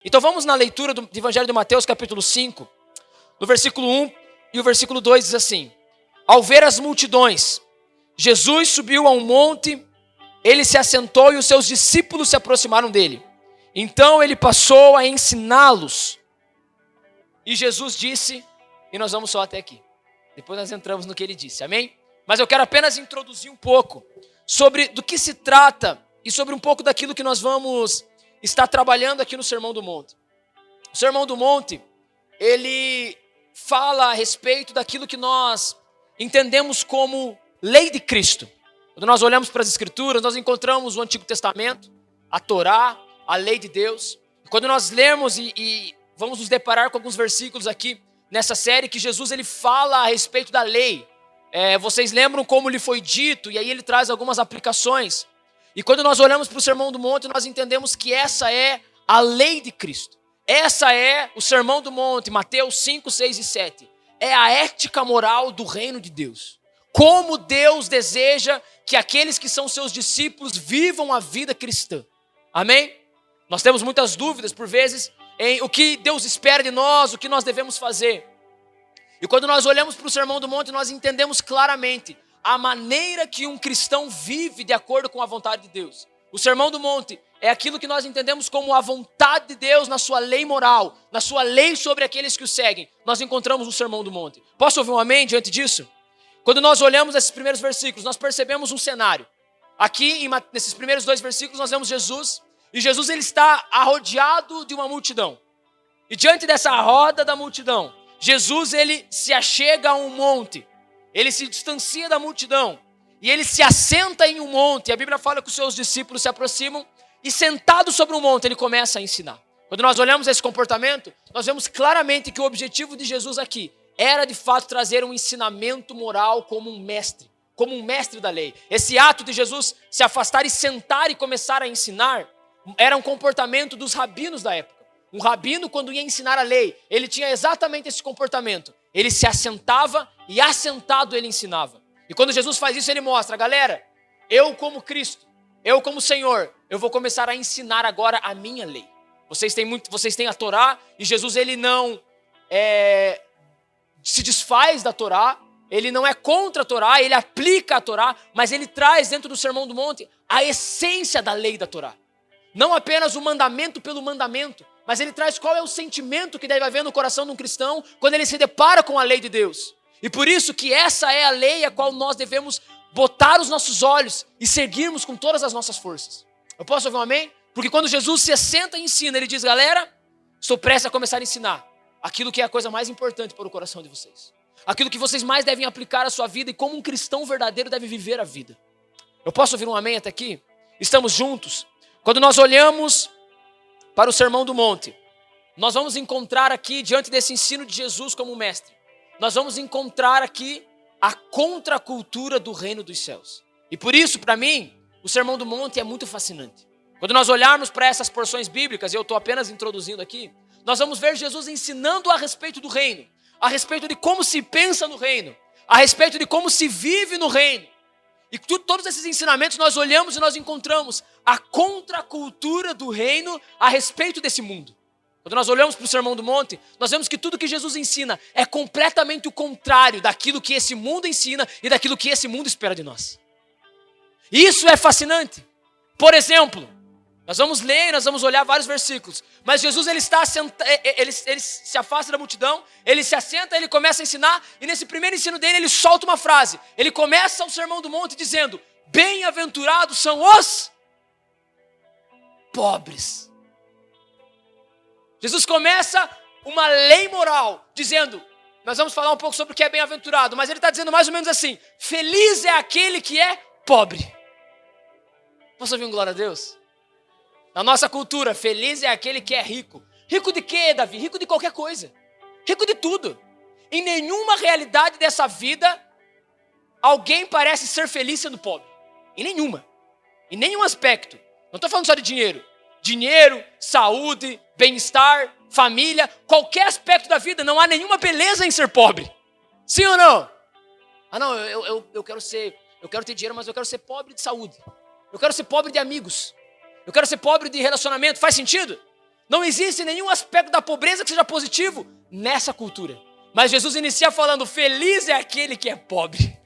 Então vamos na leitura do Evangelho de Mateus, capítulo 5, no versículo 1 e o versículo 2 diz assim: Ao ver as multidões, Jesus subiu a um monte, ele se assentou e os seus discípulos se aproximaram dele. Então ele passou a ensiná-los. E Jesus disse, e nós vamos só até aqui. Depois nós entramos no que ele disse, amém? Mas eu quero apenas introduzir um pouco sobre do que se trata e sobre um pouco daquilo que nós vamos estar trabalhando aqui no Sermão do Monte. O Sermão do Monte, ele fala a respeito daquilo que nós entendemos como lei de Cristo. Quando nós olhamos para as Escrituras, nós encontramos o Antigo Testamento, a Torá, a lei de Deus. Quando nós lemos e vamos nos deparar com alguns versículos aqui nessa série que Jesus ele fala a respeito da lei. Vocês lembram como lhe foi dito, e aí ele traz algumas aplicações. E quando nós olhamos para o Sermão do Monte, nós entendemos que essa é a lei de Cristo. Essa é o Sermão do Monte, Mateus 5, 6 e 7. É a ética moral do reino de Deus. Como Deus deseja que aqueles que são seus discípulos vivam a vida cristã. Amém? Nós temos muitas dúvidas, por vezes, em o que Deus espera de nós, o que nós devemos fazer. E quando nós olhamos para o Sermão do Monte, nós entendemos claramente a maneira que um cristão vive de acordo com a vontade de Deus. O Sermão do Monte é aquilo que nós entendemos como a vontade de Deus na sua lei moral, na sua lei sobre aqueles que o seguem. Nós encontramos o Sermão do Monte. Posso ouvir um amém diante disso? Quando nós olhamos esses primeiros versículos, nós percebemos um cenário. Aqui, nesses primeiros 2 versículos, nós vemos Jesus. E Jesus ele está rodeado de uma multidão. E diante dessa roda da multidão, Jesus ele se achega a um monte. Ele se distancia da multidão. E ele se assenta em um monte. A Bíblia fala que os seus discípulos se aproximam. E sentado sobre um monte, ele começa a ensinar. Quando nós olhamos esse comportamento, nós vemos claramente que o objetivo de Jesus aqui era de fato trazer um ensinamento moral como um mestre da lei. Esse ato de Jesus se afastar e sentar e começar a ensinar era um comportamento dos rabinos da época. Um rabino, quando ia ensinar a lei, ele tinha exatamente esse comportamento. Ele se assentava e assentado ele ensinava. E quando Jesus faz isso, ele mostra, galera, eu como Cristo, eu como Senhor, eu vou começar a ensinar agora a minha lei. Vocês têm a Torá, e Jesus ele não se desfaz da Torá, ele não é contra a Torá, ele aplica a Torá, mas ele traz dentro do Sermão do Monte a essência da lei da Torá. Não apenas o mandamento pelo mandamento, mas ele traz qual é o sentimento que deve haver no coração de um cristão quando ele se depara com a lei de Deus. E por isso que essa é a lei a qual nós devemos botar os nossos olhos e seguirmos com todas as nossas forças. Eu posso ouvir um amém? Porque quando Jesus se assenta e ensina, ele diz, galera, estou prestes a começar a ensinar aquilo que é a coisa mais importante para o coração de vocês. Aquilo que vocês mais devem aplicar à sua vida e como um cristão verdadeiro deve viver a vida. Eu posso ouvir um amém até aqui? Estamos juntos? Quando nós olhamos para o Sermão do Monte, nós vamos encontrar aqui, diante desse ensino de Jesus como mestre, nós vamos encontrar aqui a contracultura do reino dos céus. E por isso, para mim, o Sermão do Monte é muito fascinante. Quando nós olharmos para essas porções bíblicas, e eu estou apenas introduzindo aqui, nós vamos ver Jesus ensinando a respeito do reino, a respeito de como se pensa no reino, a respeito de como se vive no reino. E todos esses ensinamentos nós olhamos e nós encontramos a contracultura do reino a respeito desse mundo. Quando nós olhamos para o Sermão do Monte, nós vemos que tudo que Jesus ensina é completamente o contrário daquilo que esse mundo ensina e daquilo que esse mundo espera de nós. E isso é fascinante. Por exemplo, nós vamos ler, nós vamos olhar vários versículos, mas Jesus ele se afasta da multidão, ele se assenta, ele começa a ensinar, e nesse primeiro ensino dele ele solta uma frase. Ele começa o Sermão do Monte dizendo, bem-aventurados são os pobres. Jesus começa uma lei moral, dizendo, nós vamos falar um pouco sobre o que é bem-aventurado, mas ele está dizendo mais ou menos assim, feliz é aquele que é pobre. Posso ouvir um glória a Deus? Na nossa cultura, feliz é aquele que é rico. Rico de quê, Davi? Rico de qualquer coisa. Rico de tudo. Em nenhuma realidade dessa vida, alguém parece ser feliz sendo pobre. Em nenhuma. Em nenhum aspecto. Não estou falando só de dinheiro. Dinheiro, saúde, bem-estar, família, qualquer aspecto da vida, não há nenhuma beleza em ser pobre. Sim ou não? Ah não, eu quero ter dinheiro, mas eu quero ser pobre de saúde. Eu quero ser pobre de amigos. Eu quero ser pobre de relacionamento. Faz sentido? Não existe nenhum aspecto da pobreza que seja positivo nessa cultura. Mas Jesus inicia falando, feliz é aquele que é pobre.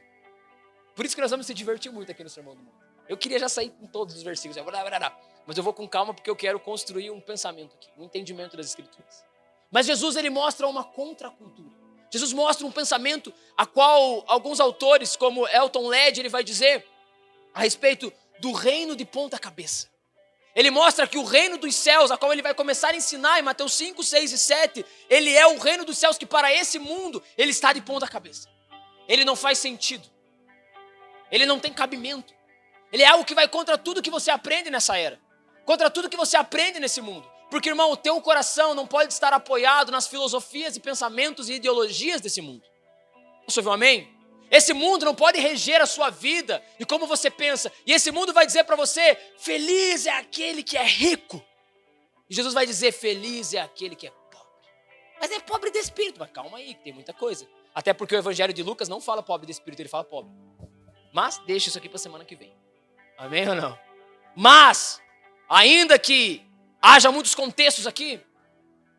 Por isso que nós vamos se divertir muito aqui no Sermão do Monte. Eu queria já sair com todos os versículos, mas eu vou com calma porque eu quero construir um pensamento aqui, um entendimento das Escrituras. Mas Jesus, ele mostra uma contracultura. Jesus mostra um pensamento a qual alguns autores, como Elton Led, ele vai dizer a respeito do reino de ponta cabeça. Ele mostra que o reino dos céus, a qual ele vai começar a ensinar em Mateus 5, 6 e 7, ele é o reino dos céus que para esse mundo, ele está de ponta cabeça. Ele não faz sentido. Ele não tem cabimento. Ele é algo que vai contra tudo que você aprende nessa era. Contra tudo que você aprende nesse mundo. Porque, irmão, o teu coração não pode estar apoiado nas filosofias e pensamentos e ideologias desse mundo. Você ouviu amém? Esse mundo não pode reger a sua vida e como você pensa. E esse mundo vai dizer para você, feliz é aquele que é rico. E Jesus vai dizer, feliz é aquele que é pobre. Mas é pobre de espírito. Mas calma aí, que tem muita coisa. Até porque o Evangelho de Lucas não fala pobre de espírito, ele fala pobre. Mas deixa isso aqui para a semana que vem. Amém ou não? Mas, ainda que haja muitos contextos aqui,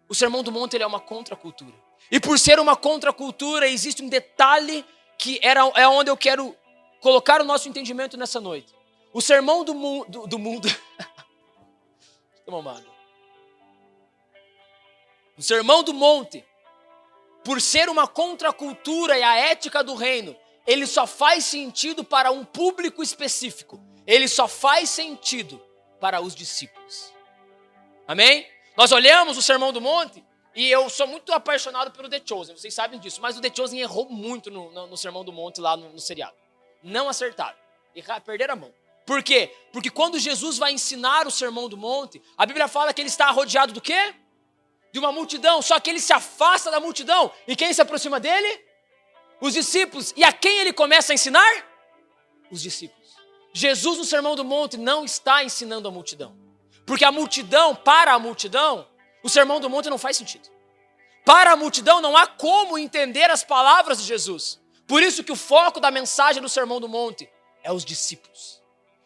o Sermão do Monte ele é uma contracultura. E por ser uma contracultura, existe um detalhe que é onde eu quero colocar o nosso entendimento nessa noite. O Sermão do Mundo... Estou mamado. O Sermão do Monte, por ser uma contracultura e a ética do reino, ele só faz sentido para um público específico. Ele só faz sentido para os discípulos. Amém? Nós olhamos o Sermão do Monte e eu sou muito apaixonado pelo The Chosen, vocês sabem disso, mas o The Chosen errou muito no Sermão do Monte lá no seriado. Não acertaram, perderam a mão. Por quê? Porque quando Jesus vai ensinar o Sermão do Monte, a Bíblia fala que ele está rodeado do quê? De uma multidão, só que ele se afasta da multidão. E quem se aproxima dele? Os discípulos. E a quem ele começa a ensinar? Os discípulos. Jesus no Sermão do Monte não está ensinando a multidão. Porque a multidão, para a multidão, o Sermão do Monte não faz sentido. Para a multidão não há como entender as palavras de Jesus. Por isso que o foco da mensagem do Sermão do Monte é os discípulos.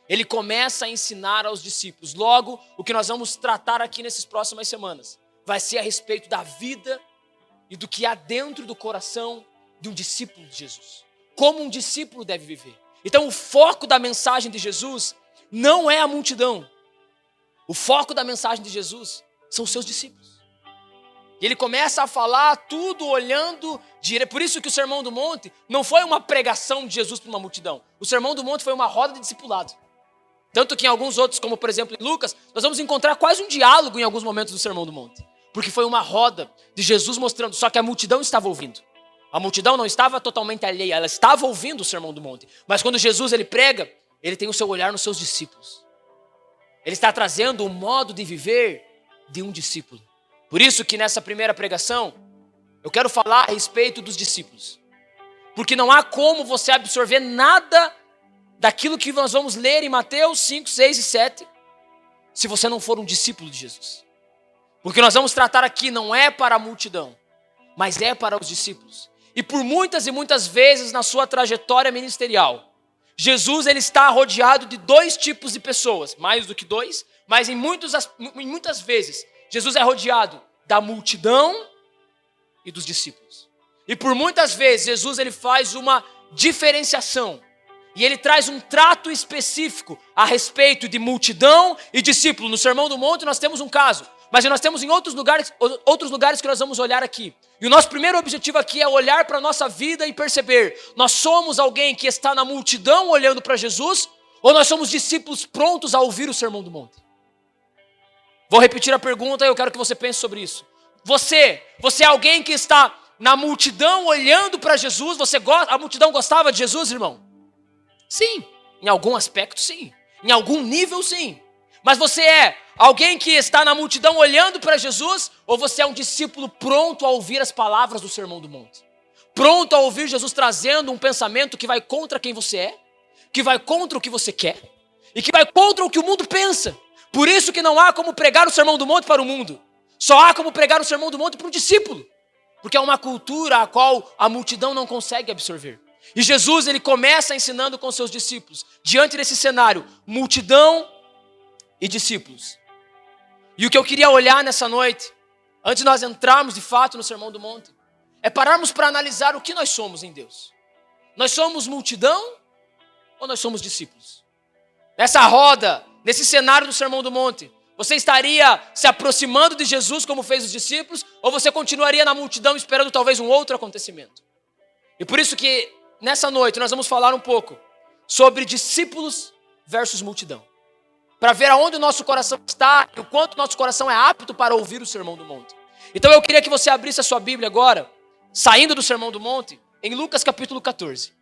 Ele começa a ensinar aos discípulos. Logo, o que nós vamos tratar aqui nessas próximas semanas vai ser a respeito da vida e do que há dentro do coração de um discípulo de Jesus. Como um discípulo deve viver. Então o foco da mensagem de Jesus não é a multidão. O foco da mensagem de Jesus são os seus discípulos. E ele começa a falar tudo olhando direto. Por isso que o Sermão do Monte não foi uma pregação de Jesus para uma multidão. O Sermão do Monte foi uma roda de discipulado. Tanto que em alguns outros, como por exemplo em Lucas, nós vamos encontrar quase um diálogo em alguns momentos do Sermão do Monte. Porque foi uma roda de Jesus mostrando, só que a multidão estava ouvindo. A multidão não estava totalmente alheia, ela estava ouvindo o Sermão do Monte. Mas quando Jesus ele prega, ele tem o seu olhar nos seus discípulos. Ele está trazendo o modo de viver de um discípulo. Por isso que nessa primeira pregação, eu quero falar a respeito dos discípulos. Porque não há como você absorver nada daquilo que nós vamos ler em Mateus 5, 6 e 7, se você não for um discípulo de Jesus. Porque nós vamos tratar aqui não é para a multidão, mas é para os discípulos. E por muitas e muitas vezes na sua trajetória ministerial, Jesus ele está rodeado de dois tipos de pessoas, mais do que dois, mas em muitas vezes, Jesus é rodeado da multidão e dos discípulos. E por muitas vezes, Jesus ele faz uma diferenciação. E ele traz um trato específico a respeito de multidão e discípulo. No Sermão do Monte nós temos um caso, mas nós temos em outros lugares que nós vamos olhar aqui. E o nosso primeiro objetivo aqui é olhar para a nossa vida e perceber, nós somos alguém que está na multidão olhando para Jesus, ou nós somos discípulos prontos a ouvir o Sermão do Monte? Vou repetir a pergunta e eu quero que você pense sobre isso. Você é alguém que está na multidão olhando para Jesus? A multidão gostava de Jesus, irmão? Sim, em algum aspecto sim, em algum nível sim. Mas você é alguém que está na multidão olhando para Jesus, ou você é um discípulo pronto a ouvir as palavras do Sermão do Monte? Pronto a ouvir Jesus trazendo um pensamento que vai contra quem você é, que vai contra o que você quer, e que vai contra o que o mundo pensa. Por isso que não há como pregar o Sermão do Monte para o mundo. Só há como pregar o Sermão do Monte para um discípulo. Porque é uma cultura a qual a multidão não consegue absorver. E Jesus, ele começa ensinando com seus discípulos. Diante desse cenário, multidão e discípulos. E o que eu queria olhar nessa noite, antes de nós entrarmos de fato no Sermão do Monte, é pararmos para analisar o que nós somos em Deus. Nós somos multidão ou nós somos discípulos? Nessa roda, nesse cenário do Sermão do Monte, você estaria se aproximando de Jesus como fez os discípulos, ou você continuaria na multidão esperando talvez um outro acontecimento? E por isso que nessa noite nós vamos falar um pouco sobre discípulos versus multidão, para ver aonde o nosso coração está e o quanto o nosso coração é apto para ouvir o Sermão do Monte. Então eu queria que você abrisse a sua Bíblia agora, saindo do Sermão do Monte, em Lucas capítulo 14.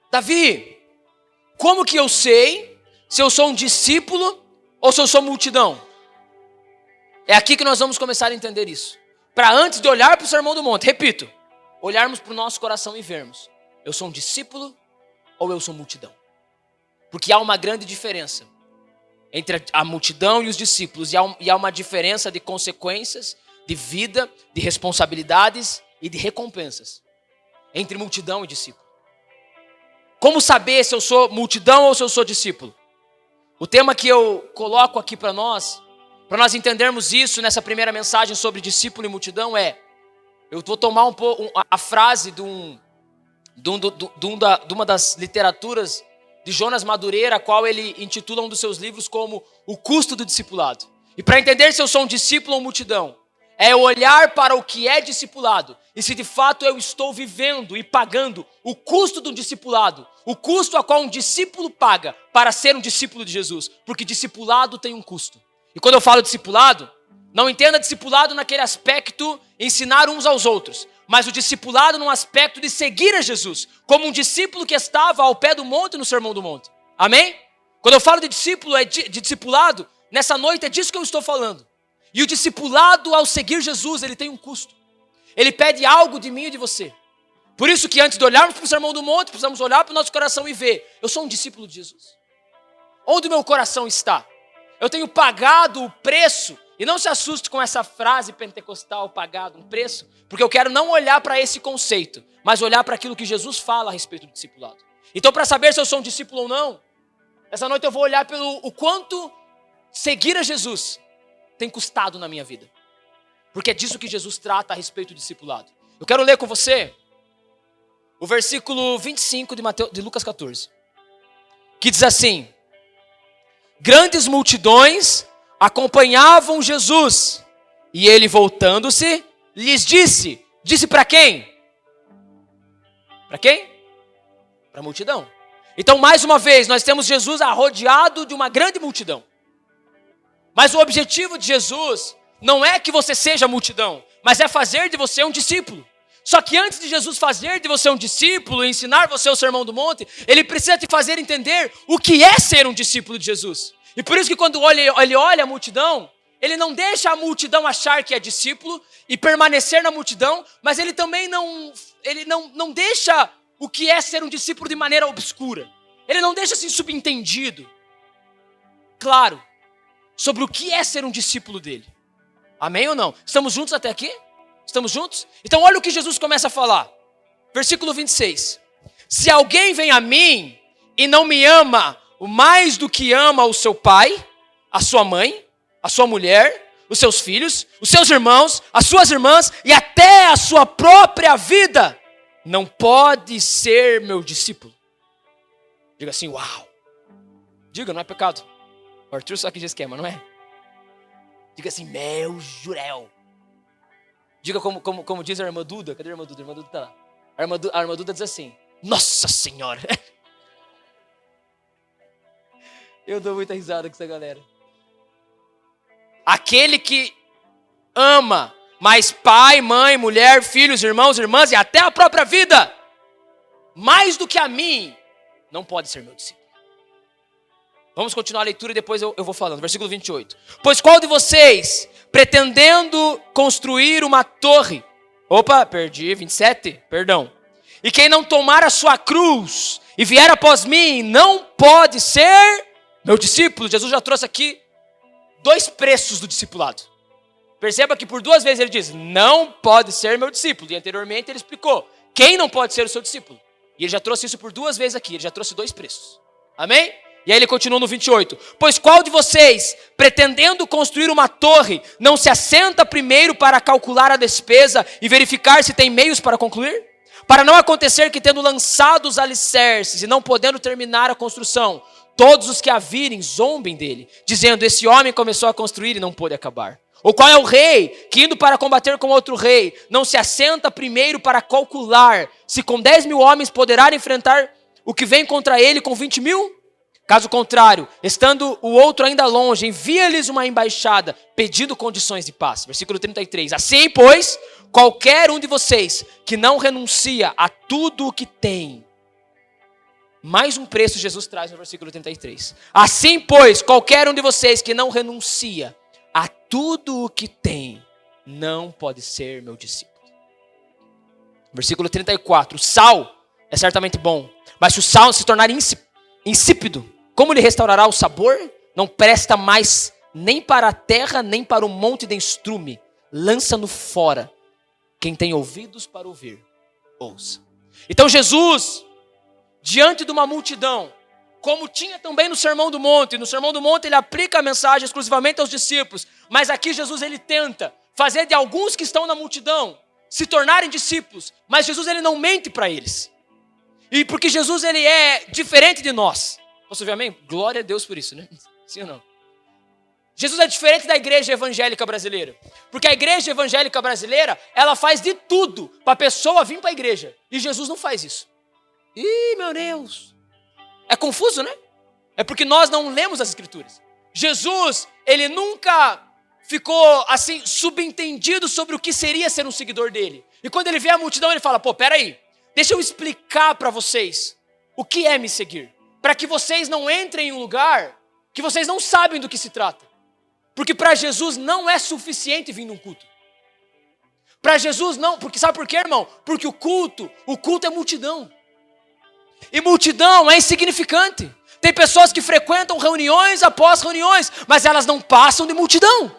Davi, como que eu sei se eu sou um discípulo ou se eu sou multidão? É aqui que nós vamos começar a entender isso. Para antes de olhar para o Sermão do Monte, repito, olharmos para o nosso coração e vermos, eu sou um discípulo ou eu sou multidão? Porque há uma grande diferença entre a multidão e os discípulos, e há uma diferença de consequências, de vida, de responsabilidades e de recompensas entre multidão e discípulo. Como saber se eu sou multidão ou se eu sou discípulo? O tema que eu coloco aqui para nós entendermos isso nessa primeira mensagem sobre discípulo e multidão é, eu vou tomar a frase de uma das literaturas de Jonas Madureira, a qual ele intitula um dos seus livros como O Custo do Discipulado. E para entender se eu sou um discípulo ou multidão, é olhar para o que é discipulado e se de fato eu estou vivendo e pagando o custo do discipulado, o custo a qual um discípulo paga para ser um discípulo de Jesus, porque discipulado tem um custo. E quando eu falo discipulado, não entenda discipulado naquele aspecto ensinar uns aos outros, mas o discipulado num aspecto de seguir a Jesus, como um discípulo que estava ao pé do monte no Sermão do Monte. Amém? Quando eu falo de discípulo, de discipulado, nessa noite é disso que eu estou falando. E o discipulado, ao seguir Jesus, ele tem um custo. Ele pede algo de mim e de você. Por isso que antes de olharmos para o Sermão do Monte, precisamos olhar para o nosso coração e ver, eu sou um discípulo de Jesus. Onde o meu coração está? Eu tenho pagado o preço, e não se assuste com essa frase pentecostal, pagado um preço, porque eu quero não olhar para esse conceito, mas olhar para aquilo que Jesus fala a respeito do discipulado. Então, para saber se eu sou um discípulo ou não, essa noite eu vou olhar pelo o quanto seguir a Jesus tem custado na minha vida. Porque é disso que Jesus trata a respeito do discipulado. Eu quero ler com você o versículo 25 de Lucas 14. Que diz assim: grandes multidões acompanhavam Jesus. E ele voltando-se, lhes disse. Disse para quem? Para quem? Para a multidão. Então, mais uma vez, nós temos Jesus rodeado de uma grande multidão. Mas o objetivo de Jesus não é que você seja multidão, mas é fazer de você um discípulo. Só que antes de Jesus fazer de você um discípulo e ensinar você o Sermão do Monte, ele precisa te fazer entender o que é ser um discípulo de Jesus. E por isso que quando ele olha a multidão, ele não deixa a multidão achar que é discípulo e permanecer na multidão, mas ele também não deixa o que é ser um discípulo de maneira obscura. Ele não deixa assim subentendido. Claro, sobre o que é ser um discípulo dele. Amém ou não? Estamos juntos até aqui? Estamos juntos? Então olha o que Jesus começa a falar. Versículo 26. Se alguém vem a mim e não me ama mais do que ama o seu pai, a sua mãe, a sua mulher, os seus filhos, os seus irmãos, as suas irmãs e até a sua própria vida, não pode ser meu discípulo. Diga assim, uau. Diga, não é pecado. O Arthur só que de esquema, não é? Diga assim, meu jurel. Diga como diz a irmã Duda. Cadê a irmã Duda? A irmã Duda está lá. A irmã Duda diz assim, Nossa Senhora. Eu dou muita risada com essa galera. Aquele que ama mais pai, mãe, mulher, filhos, irmãos, irmãs e até a própria vida, mais do que a mim, não pode ser meu discípulo. Vamos continuar a leitura e depois eu vou falando. Versículo 28. Pois qual de vocês, pretendendo construir uma torre... Opa, perdi, 27, perdão. E quem não tomar a sua cruz e vier após mim, não pode ser meu discípulo. Jesus já trouxe aqui 2 preços do discipulado. Perceba que por 2 vezes ele diz, não pode ser meu discípulo. E anteriormente ele explicou, quem não pode ser o seu discípulo? E ele já trouxe isso por 2 vezes aqui, ele já trouxe 2 preços. Amém? E aí ele continua no 28. Pois qual de vocês, pretendendo construir uma torre, não se assenta primeiro para calcular a despesa e verificar se tem meios para concluir? Para não acontecer que, tendo lançado os alicerces e não podendo terminar a construção, todos os que a virem zombem dele, dizendo, esse homem começou a construir e não pôde acabar. Ou qual é o rei que, indo para combater com outro rei, não se assenta primeiro para calcular se com 10.000 homens poderá enfrentar o que vem contra ele com 20.000? Caso contrário, estando o outro ainda longe, envia-lhes uma embaixada pedindo condições de paz. Versículo 33. Assim, pois, qualquer um de vocês que não renuncia a tudo o que tem. Mais um preço Jesus traz no versículo 33. Assim, pois, qualquer um de vocês que não renuncia a tudo o que tem, não pode ser meu discípulo. Versículo 34. O sal é certamente bom, mas se o sal se tornar insípido, como lhe restaurará o sabor? Não presta mais nem para a terra, nem para o monte de estrume. Lança-no fora. Quem tem ouvidos para ouvir, ouça. Então Jesus, diante de uma multidão, como tinha também no Sermão do Monte. No Sermão do Monte ele aplica a mensagem exclusivamente aos discípulos. Mas aqui Jesus ele tenta fazer de alguns que estão na multidão se tornarem discípulos. Mas Jesus ele não mente para eles. E porque Jesus ele é diferente de nós. Posso ouvir amém? Glória a Deus por isso, né? Sim ou não? Jesus é diferente da igreja evangélica brasileira. Porque a igreja evangélica brasileira, ela faz de tudo para a pessoa vir para a igreja. E Jesus não faz isso. Ih, meu Deus. É confuso, né? É porque nós não lemos as escrituras. Jesus, ele nunca ficou assim subentendido sobre o que seria ser um seguidor dele. E quando ele vê a multidão, ele fala, peraí, deixa eu explicar para vocês o que é me seguir. Para que vocês não entrem em um lugar que vocês não sabem do que se trata. Porque para Jesus não é suficiente vir num culto. Para Jesus não, porque sabe por quê, irmão? Porque o culto é multidão. E multidão é insignificante. Tem pessoas que frequentam reuniões após reuniões, mas elas não passam de multidão.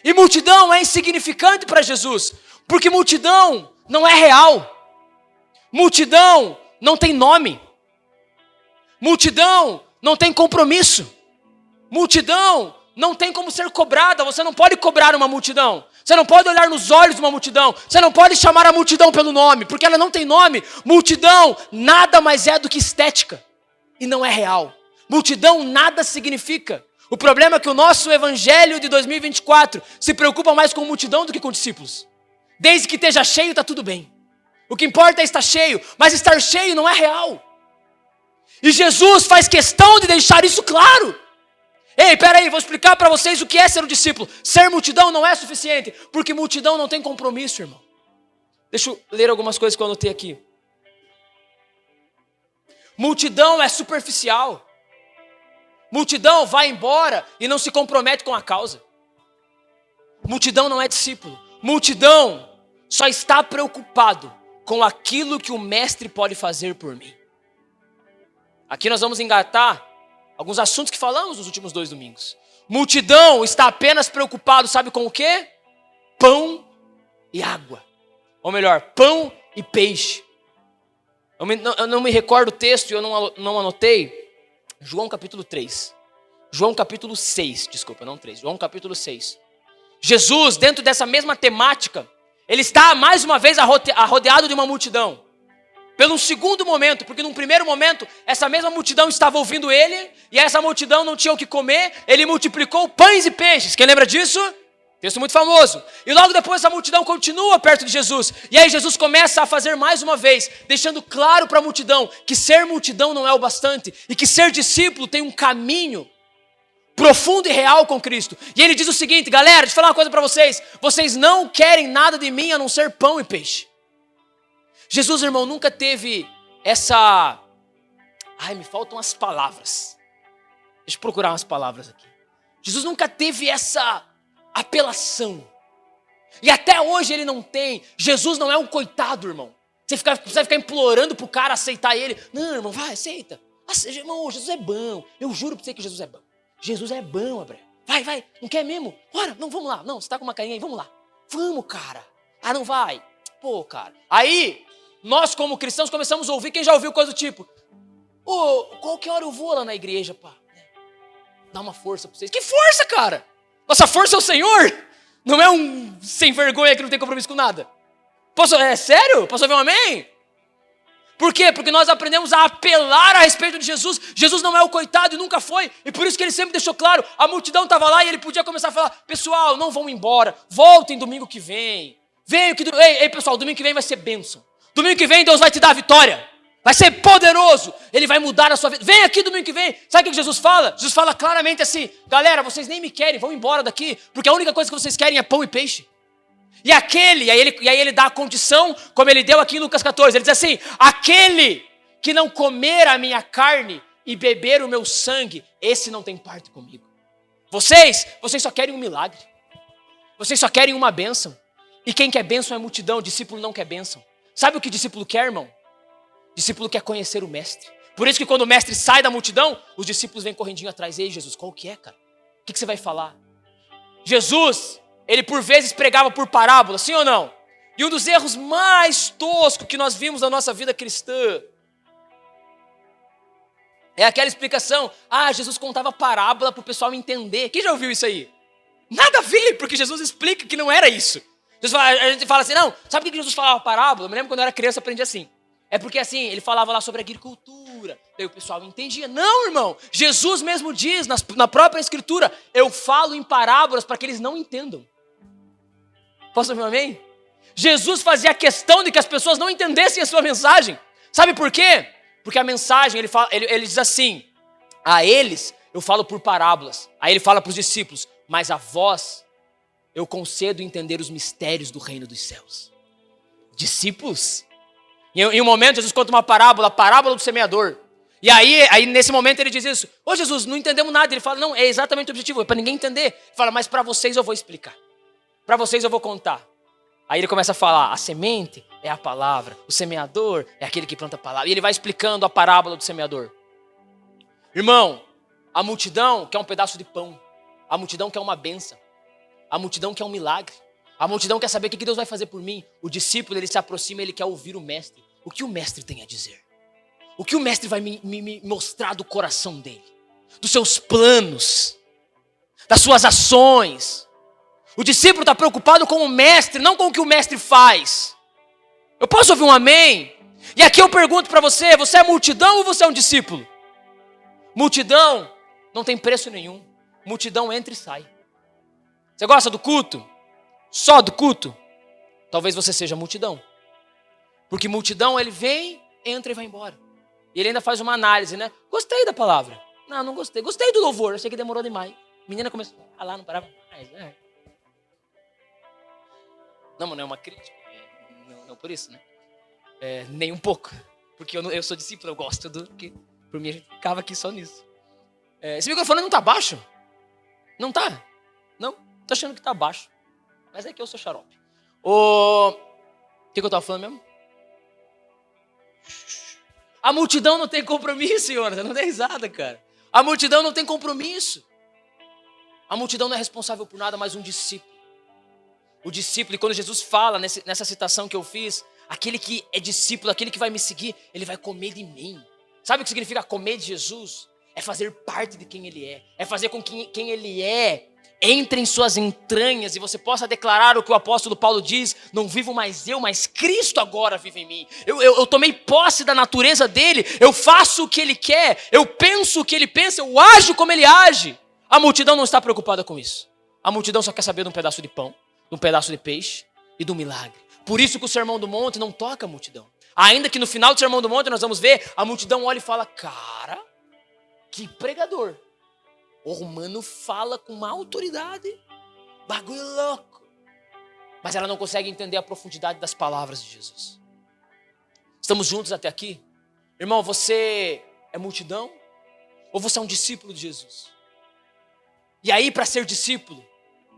E multidão é insignificante para Jesus, porque multidão não é real. Multidão não tem nome. Multidão não tem compromisso. Multidão não tem como ser cobrada. Você não pode cobrar uma multidão. Você não pode olhar nos olhos de uma multidão. Você não pode chamar a multidão pelo nome, porque ela não tem nome. Multidão nada mais é do que estética. E não é real. Multidão nada significa. O problema é que o nosso evangelho de 2024 se preocupa mais com multidão do que com discípulos. Desde que esteja cheio, está tudo bem. O que importa é estar cheio, mas estar cheio não é real. E Jesus faz questão de deixar isso claro. Ei, peraí, vou explicar para vocês o que é ser um discípulo. Ser multidão não é suficiente, porque multidão não tem compromisso, irmão. Deixa eu ler algumas coisas que eu anotei aqui. Multidão é superficial. Multidão vai embora e não se compromete com a causa. Multidão não é discípulo. Multidão só está preocupado com aquilo que o mestre pode fazer por mim. Aqui nós vamos engatar alguns assuntos que falamos nos últimos 2 domingos. Multidão está apenas preocupado, sabe com o quê? Pão e água. Ou melhor, pão e peixe. Eu não me recordo o texto e eu não anotei. João capítulo 3. João capítulo 6, desculpa, não 3. João capítulo 6. Jesus, dentro dessa mesma temática, ele está mais uma vez arrodeado de uma multidão. Pelo segundo momento, porque num primeiro momento, essa mesma multidão estava ouvindo ele, e essa multidão não tinha o que comer, ele multiplicou pães e peixes. Quem lembra disso? Texto muito famoso. E logo depois a multidão continua perto de Jesus. E aí Jesus começa a fazer mais uma vez, deixando claro para a multidão que ser multidão não é o bastante, e que ser discípulo tem um caminho profundo e real com Cristo. E ele diz o seguinte, galera, deixa eu falar uma coisa para vocês. Vocês não querem nada de mim a não ser pão e peixe. Jesus, irmão, nunca teve essa... me faltam as palavras. Deixa eu procurar umas palavras aqui. Jesus nunca teve essa apelação. E até hoje ele não tem. Jesus não é um coitado, irmão. Você precisa ficar implorando pro cara aceitar ele. Não, irmão, vai, aceita. Irmão, Jesus é bom. Eu juro pra você que Jesus é bom. Jesus é bom, Abraão. Vai, não quer mesmo? Ora, não, vamos lá. Não, você tá com uma carinha aí, vamos lá. Vamos, cara. Ah, não vai. Pô, cara. Aí, nós como cristãos começamos a ouvir, quem já ouviu coisa do tipo, qualquer hora eu vou lá na igreja, pá. Dá uma força pra vocês. Que força, cara? Nossa força é o Senhor. Não é um sem vergonha que não tem compromisso com nada. É sério? Posso ouvir um amém? Por quê? Porque nós aprendemos a apelar a respeito de Jesus. Jesus não é o coitado e nunca foi. E por isso que ele sempre deixou claro, a multidão estava lá e ele podia começar a falar, pessoal, não vão embora, voltem domingo que vem. Ei, pessoal, domingo que vem vai ser bênção. Domingo que vem Deus vai te dar a vitória. Vai ser poderoso. Ele vai mudar a sua vida. Vem aqui domingo que vem. Sabe o que Jesus fala? Jesus fala claramente assim, galera, vocês nem me querem, vão embora daqui, porque a única coisa que vocês querem é pão e peixe. E aí ele dá a condição, como ele deu aqui em Lucas 14, ele diz assim, aquele que não comer a minha carne e beber o meu sangue, esse não tem parte comigo. Vocês só querem um milagre. Vocês só querem uma bênção. E quem quer bênção é multidão, o discípulo não quer bênção. Sabe o que o discípulo quer, irmão? O discípulo quer conhecer o mestre. Por isso que quando o mestre sai da multidão, os discípulos vêm correndinho atrás. Ei, Jesus, qual que é, cara? O que você vai falar? Jesus, ele por vezes pregava por parábola, sim ou não? E um dos erros mais toscos que nós vimos na nossa vida cristã é aquela explicação, Jesus contava parábola para o pessoal entender. Quem já ouviu isso aí? Nada a ver, porque Jesus explica que não era isso. A gente fala assim, não, sabe por que Jesus falava parábola? Eu me lembro quando eu era criança, eu aprendi assim. É porque assim, ele falava lá sobre agricultura, daí o pessoal entendia. Não, irmão, Jesus mesmo diz na própria escritura, eu falo em parábolas para que eles não entendam. Posso ouvir um amém? Jesus fazia questão de que as pessoas não entendessem a sua mensagem. Sabe por quê? Porque a mensagem, ele diz assim, a eles eu falo por parábolas. Aí ele fala para os discípulos, mas a vós eu concedo entender os mistérios do reino dos céus. Discípulos? Em um momento Jesus conta uma parábola, a parábola do semeador. E aí nesse momento ele diz isso, Jesus, não entendemos nada. Ele fala, não, é exatamente o objetivo, é para ninguém entender. Ele fala, mas para vocês eu vou explicar. Para vocês eu vou contar. Aí ele começa a falar, a semente é a palavra, o semeador é aquele que planta a palavra. E ele vai explicando a parábola do semeador. Irmão, a multidão quer um pedaço de pão. A multidão quer uma bênção. A multidão quer um milagre. A multidão quer saber o que Deus vai fazer por mim. O discípulo, ele se aproxima, ele quer ouvir o mestre. O que o mestre tem a dizer? O que o mestre vai me mostrar do coração dele? Dos seus planos, das suas ações. O discípulo está preocupado com o mestre, não com o que o mestre faz. Eu posso ouvir um amém? E aqui eu pergunto para você, você é multidão ou você é um discípulo? Multidão não tem preço nenhum. Multidão entra e sai. Você gosta do culto? Só do culto? Talvez você seja multidão. Porque multidão, ele vem, entra e vai embora. E ele ainda faz uma análise, né? Gostei da palavra. Não gostei. Gostei do louvor, achei que demorou demais. A menina começou a falar, não parava mais. Não é uma crítica. Não por isso, né? Nem um pouco. Porque eu sou discípulo, eu gosto do que. Por mim a gente ficava aqui só nisso. Esse microfone não tá baixo? Não tá? Não? Tô achando que tá baixo. Mas é que eu sou xarope. O que eu tava falando mesmo? A multidão não tem compromisso, senhora. Você não dá risada, cara. A multidão não tem compromisso. A multidão não é responsável por nada, mas um discípulo. O discípulo, e quando Jesus fala nessa citação que eu fiz, aquele que é discípulo, aquele que vai me seguir, ele vai comer de mim. Sabe o que significa comer de Jesus? É fazer parte de quem ele é. É fazer com que quem ele é entre em suas entranhas e você possa declarar o que o apóstolo Paulo diz, não vivo mais eu, mas Cristo agora vive em mim. Eu tomei posse da natureza dele, eu faço o que ele quer, eu penso o que ele pensa, eu ajo como ele age. A multidão não está preocupada com isso. A multidão só quer saber de um pedaço de pão, de um pedaço de peixe e do milagre. Por isso que o Sermão do Monte não toca a multidão. Ainda que no final do Sermão do Monte nós vamos ver, a multidão olha e fala, cara, que pregador. O mano fala com uma autoridade, bagulho louco. Mas ela não consegue entender a profundidade das palavras de Jesus. Estamos juntos até aqui? Irmão, você é multidão? Ou você é um discípulo de Jesus? E aí, para ser discípulo,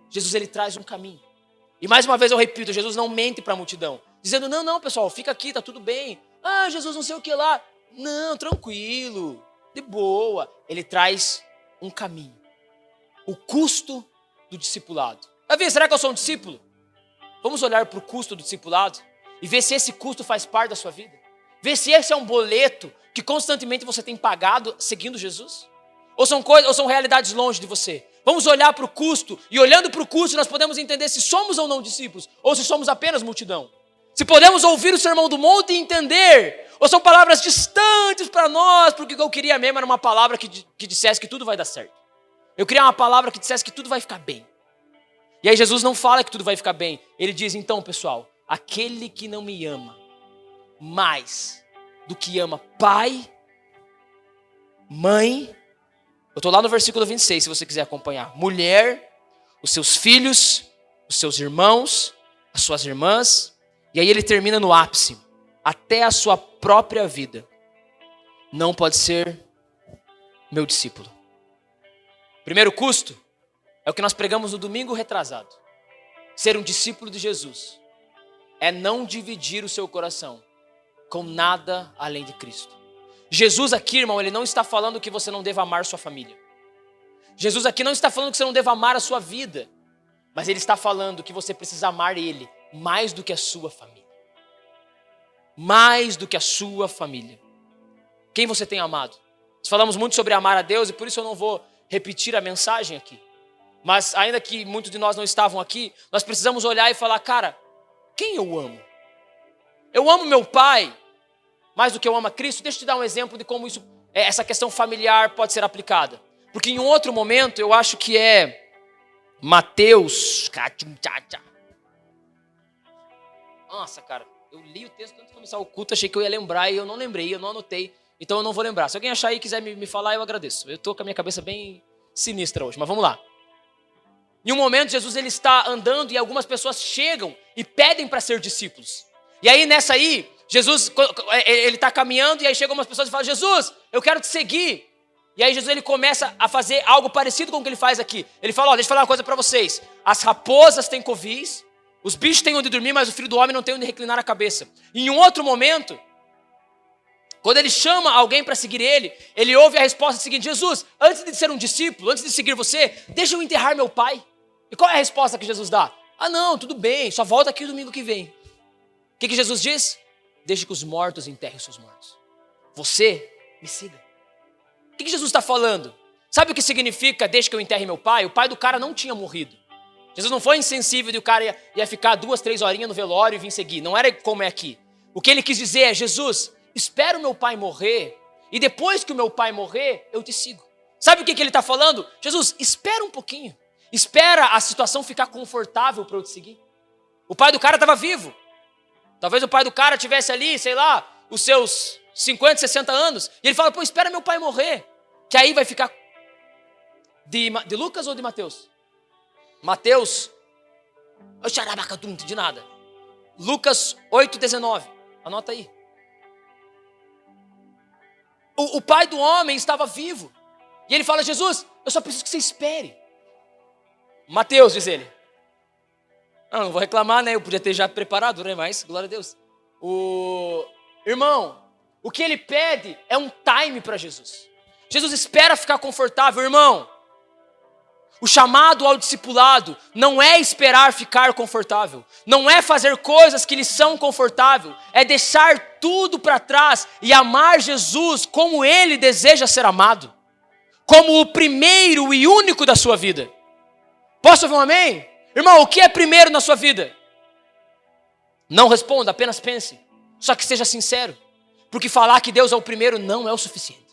Jesus ele traz um caminho. E mais uma vez eu repito, Jesus não mente para a multidão. dizendo, não, pessoal, fica aqui, tá tudo bem. Ah, Jesus, não sei o que lá. Não, tranquilo, de boa. Ele traz um caminho. O custo do discipulado. Davi, será que eu sou um discípulo? Vamos olhar para o custo do discipulado e ver se esse custo faz parte da sua vida. Ver se esse é um boleto que constantemente você tem pagado seguindo Jesus. Ou são realidades longe de você. Vamos olhar para o custo e olhando para o custo nós podemos entender se somos ou não discípulos. Ou se somos apenas multidão. Se podemos ouvir o Sermão do Monte e entender. Ou são palavras distantes para nós. Porque o que eu queria mesmo era uma palavra que dissesse que tudo vai dar certo. Eu queria uma palavra que dissesse que tudo vai ficar bem. E aí Jesus não fala que tudo vai ficar bem. Ele diz, então pessoal, aquele que não me ama mais do que ama pai, mãe, eu estou lá no versículo 26, se você quiser acompanhar. Mulher, os seus filhos, os seus irmãos, as suas irmãs. E aí ele termina no ápice. Até a sua própria vida não pode ser meu discípulo. Primeiro custo é o que nós pregamos no domingo retrasado. Ser um discípulo de Jesus é não dividir o seu coração com nada além de Cristo. Jesus aqui, irmão, ele não está falando que você não deva amar sua família. Jesus aqui não está falando que você não deva amar a sua vida. Mas ele está falando que você precisa amar ele mais do que a sua família. Mais do que a sua família. Quem você tem amado? Nós falamos muito sobre amar a Deus e por isso eu não vou repetir a mensagem aqui. Mas ainda que muitos de nós não estavam aqui, nós precisamos olhar e falar, cara, quem eu amo? Eu amo meu pai mais do que eu amo a Cristo. Deixa eu te dar um exemplo de como essa questão familiar pode ser aplicada. Porque em outro momento, eu acho que é Mateus. Nossa, cara, eu li o texto antes de começar o culto, achei que eu ia lembrar e eu não lembrei, eu não anotei. Então eu não vou lembrar. Se alguém achar aí e quiser me falar, eu agradeço. Eu estou com a minha cabeça bem sinistra hoje, mas vamos lá. Em um momento, Jesus ele está andando e algumas pessoas chegam e pedem para ser discípulos. E aí, nessa aí, Jesus, ele está caminhando e aí chegam umas pessoas e falam, Jesus, eu quero te seguir. E aí Jesus ele começa a fazer algo parecido com o que ele faz aqui. Ele fala, deixa eu falar uma coisa para vocês. As raposas têm covis, os bichos têm onde dormir, mas o filho do homem não tem onde reclinar a cabeça. E em um outro momento, quando ele chama alguém para seguir ele ouve a resposta seguinte, Jesus, antes de ser um discípulo, antes de seguir você, deixa eu enterrar meu pai. E qual é a resposta que Jesus dá? Ah não, tudo bem, só volta aqui o domingo que vem. O que Jesus diz? Deixe que os mortos enterrem os seus mortos. Você me siga. O que Jesus está falando? Sabe o que significa deixe que eu enterre meu pai? O pai do cara não tinha morrido. Jesus não foi insensível de o cara ia ficar 2, 3 horinhas no velório e vir seguir. Não era como é aqui. O que ele quis dizer é, Jesus, espera o meu pai morrer e depois que o meu pai morrer, eu te sigo. Sabe o que ele está falando? Jesus, espera um pouquinho. Espera a situação ficar confortável para eu te seguir. O pai do cara estava vivo. Talvez o pai do cara tivesse ali, sei lá, os seus 50, 60 anos. E ele fala, pô, espera meu pai morrer. Que aí vai ficar... De Lucas ou de Mateus? Mateus... Eu não entendi nada. Lucas 8,19. Anota aí. O pai do homem estava vivo. E ele fala, Jesus, eu só preciso que você espere. Mateus, diz ele. Não vou reclamar, né? Eu podia ter já preparado, né? Mas, glória a Deus. Irmão, o que ele pede é um time para Jesus. Jesus espera ficar confortável, irmão. O chamado ao discipulado não é esperar ficar confortável. Não é fazer coisas que lhe são confortáveis. É deixar tudo para trás e amar Jesus como ele deseja ser amado. Como o primeiro e único da sua vida. Posso ouvir um amém? Irmão, o que é primeiro na sua vida? Não responda, apenas pense. Só que seja sincero. Porque falar que Deus é o primeiro não é o suficiente.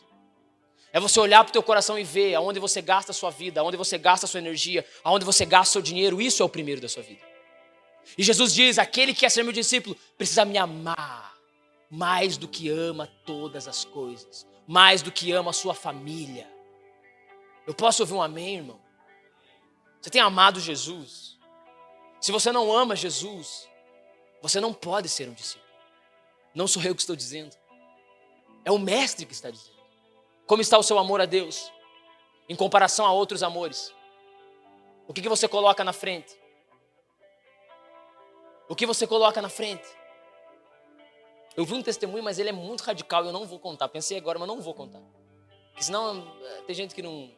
É você olhar para o teu coração e ver aonde você gasta a sua vida, aonde você gasta a sua energia, aonde você gasta o seu dinheiro. Isso é o primeiro da sua vida. E Jesus diz, aquele que quer ser meu discípulo precisa me amar mais do que ama todas as coisas. Mais do que ama a sua família. Eu posso ouvir um amém, irmão? Você tem amado Jesus? Se você não ama Jesus, você não pode ser um discípulo. Não sou eu que estou dizendo. É o mestre que está dizendo. Como está o seu amor a Deus? Em comparação a outros amores. O O que você coloca na frente? O que você coloca na frente? Eu vi um testemunho, mas ele é muito radical e eu não vou contar. Pensei agora, mas não vou contar. Porque senão tem gente que não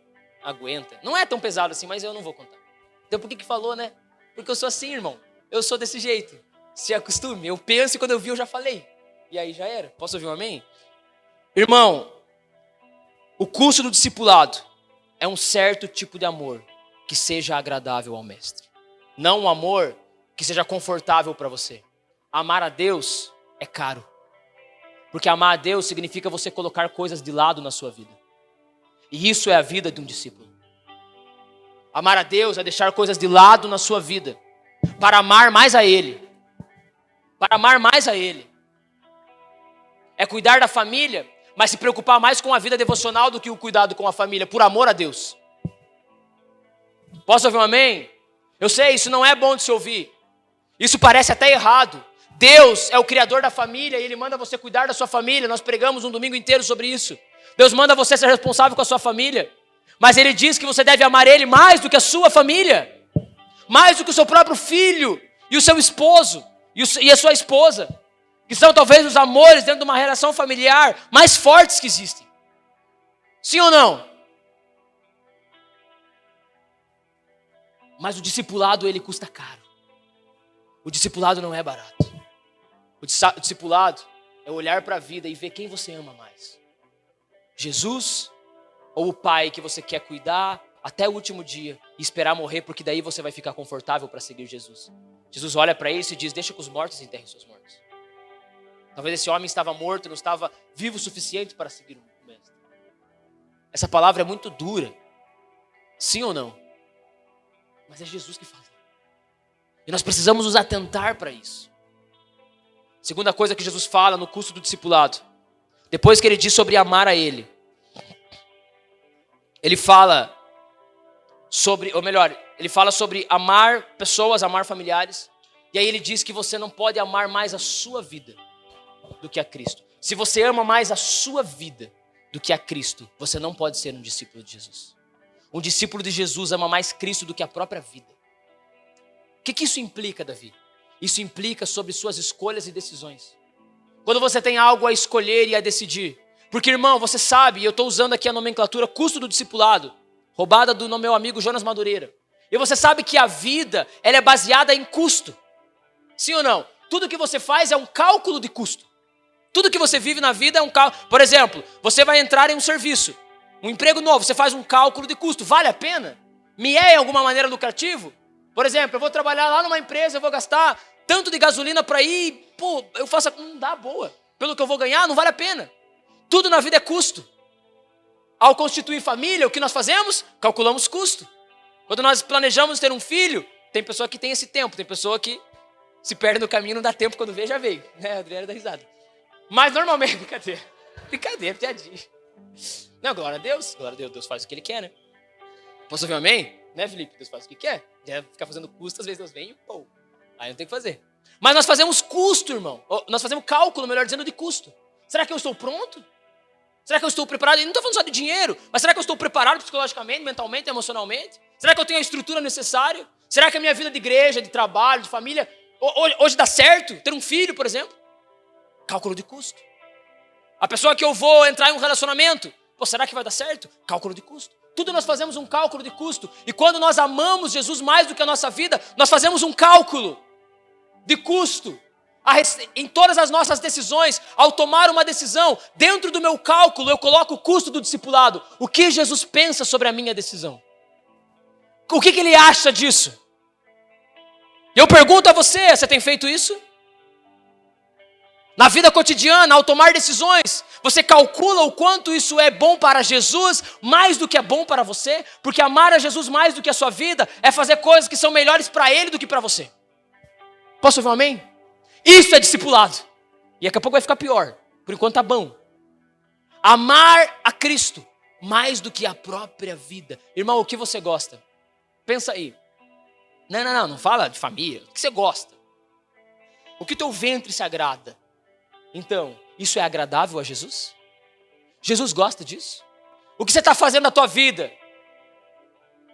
aguenta. Não é tão pesado assim, mas eu não vou contar. Então por que falou, né? Porque eu sou assim, irmão. Eu sou desse jeito. Se acostume. Eu penso e quando eu vi eu já falei. E aí já era. Posso ouvir um amém? Irmão, o custo do discipulado é um certo tipo de amor que seja agradável ao mestre. Não um amor que seja confortável para você. Amar a Deus é caro. Porque amar a Deus significa você colocar coisas de lado na sua vida. E isso é a vida de um discípulo. Amar a Deus é deixar coisas de lado na sua vida para amar mais a Ele. Para amar mais a Ele. É cuidar da família, mas se preocupar mais com a vida devocional do que o cuidado com a família, por amor a Deus. Posso ouvir um amém? Eu sei, isso não é bom de se ouvir. Isso parece até errado. Deus é o criador da família e Ele manda você cuidar da sua família. Nós pregamos um domingo inteiro sobre isso. Deus manda você ser responsável com a sua família. Mas Ele diz que você deve amar Ele mais do que a sua família. Mais do que o seu próprio filho e o seu esposo e a sua esposa. Que são talvez os amores dentro de uma relação familiar mais fortes que existem. Sim ou não? Mas o discipulado, ele custa caro. O discipulado não é barato. O discipulado é olhar para a vida e ver quem você ama mais. Jesus ou o pai que você quer cuidar até o último dia e esperar morrer, porque daí você vai ficar confortável para seguir Jesus. Jesus olha para isso e diz, deixa que os mortos enterrem seus mortos. Talvez esse homem estava morto, não estava vivo o suficiente para seguir o mestre. Essa palavra é muito dura. Sim ou não? Mas é Jesus que fala. E nós precisamos nos atentar para isso. Segunda coisa que Jesus fala no custo do discipulado. Depois que ele diz sobre amar a Ele. Ele fala sobre, ou melhor, ele fala sobre amar pessoas, amar familiares. E aí ele diz que você não pode amar mais a sua vida do que a Cristo. Se você ama mais a sua vida do que a Cristo, você não pode ser um discípulo de Jesus. Um discípulo de Jesus ama mais Cristo do que a própria vida. O que isso implica, Davi? Isso implica sobre suas escolhas e decisões. Quando você tem algo a escolher e a decidir. Porque, irmão, você sabe, e eu estou usando aqui a nomenclatura custo do discipulado, roubada do meu amigo Jonas Madureira. E você sabe que a vida, ela é baseada em custo. Sim ou não? Tudo que você faz é um cálculo de custo. Tudo que você vive na vida é um cálculo. Por exemplo, você vai entrar em um serviço, um emprego novo, você faz um cálculo de custo. Vale a pena? Me é, em alguma maneira, lucrativo? Por exemplo, eu vou trabalhar lá numa empresa, eu vou gastar tanto de gasolina para ir, eu faço, não dá boa. Pelo que eu vou ganhar, não vale a pena. Tudo na vida é custo. Ao constituir família, o que nós fazemos? Calculamos custo. Quando nós planejamos ter um filho, tem pessoa que tem esse tempo, tem pessoa que se perde no caminho, não dá tempo, quando vê, já veio. Né, Adriana dá risada. Mas normalmente, brincadeira, piadinha. Não, glória a Deus, Deus faz o que Ele quer, né? Posso ouvir um amém? Né, Felipe? Deus faz o que quer. Deve ficar fazendo custo, às vezes Deus vem e aí não tem o que fazer. Mas nós fazemos custo, irmão. Nós fazemos cálculo, melhor dizendo, de custo. Será que eu estou pronto? Será que eu estou preparado? E não estou falando só de dinheiro, mas será que eu estou preparado psicologicamente, mentalmente, emocionalmente? Será que eu tenho a estrutura necessária? Será que a minha vida de igreja, de trabalho, de família, hoje dá certo? Ter um filho, por exemplo? Cálculo de custo. A pessoa que eu vou entrar em um relacionamento, será que vai dar certo? Cálculo de custo. Tudo nós fazemos um cálculo de custo. E quando nós amamos Jesus mais do que a nossa vida, nós fazemos um cálculo de custo. Em todas as nossas decisões, ao tomar uma decisão, dentro do meu cálculo, eu coloco o custo do discipulado. O que Jesus pensa sobre a minha decisão? O que Ele acha disso? E eu pergunto a você, você tem feito isso? Na vida cotidiana, ao tomar decisões, você calcula o quanto isso é bom para Jesus, mais do que é bom para você? Porque amar a Jesus mais do que a sua vida é fazer coisas que são melhores para Ele do que para você. Posso ouvir um amém? Isso é discipulado. E daqui a pouco vai ficar pior. Por enquanto tá bom. Amar a Cristo mais do que a própria vida. Irmão, o que você gosta? Pensa aí. Não fala de família. O que você gosta? O que teu ventre se agrada? Então, isso é agradável a Jesus? Jesus gosta disso? O que você está fazendo na tua vida?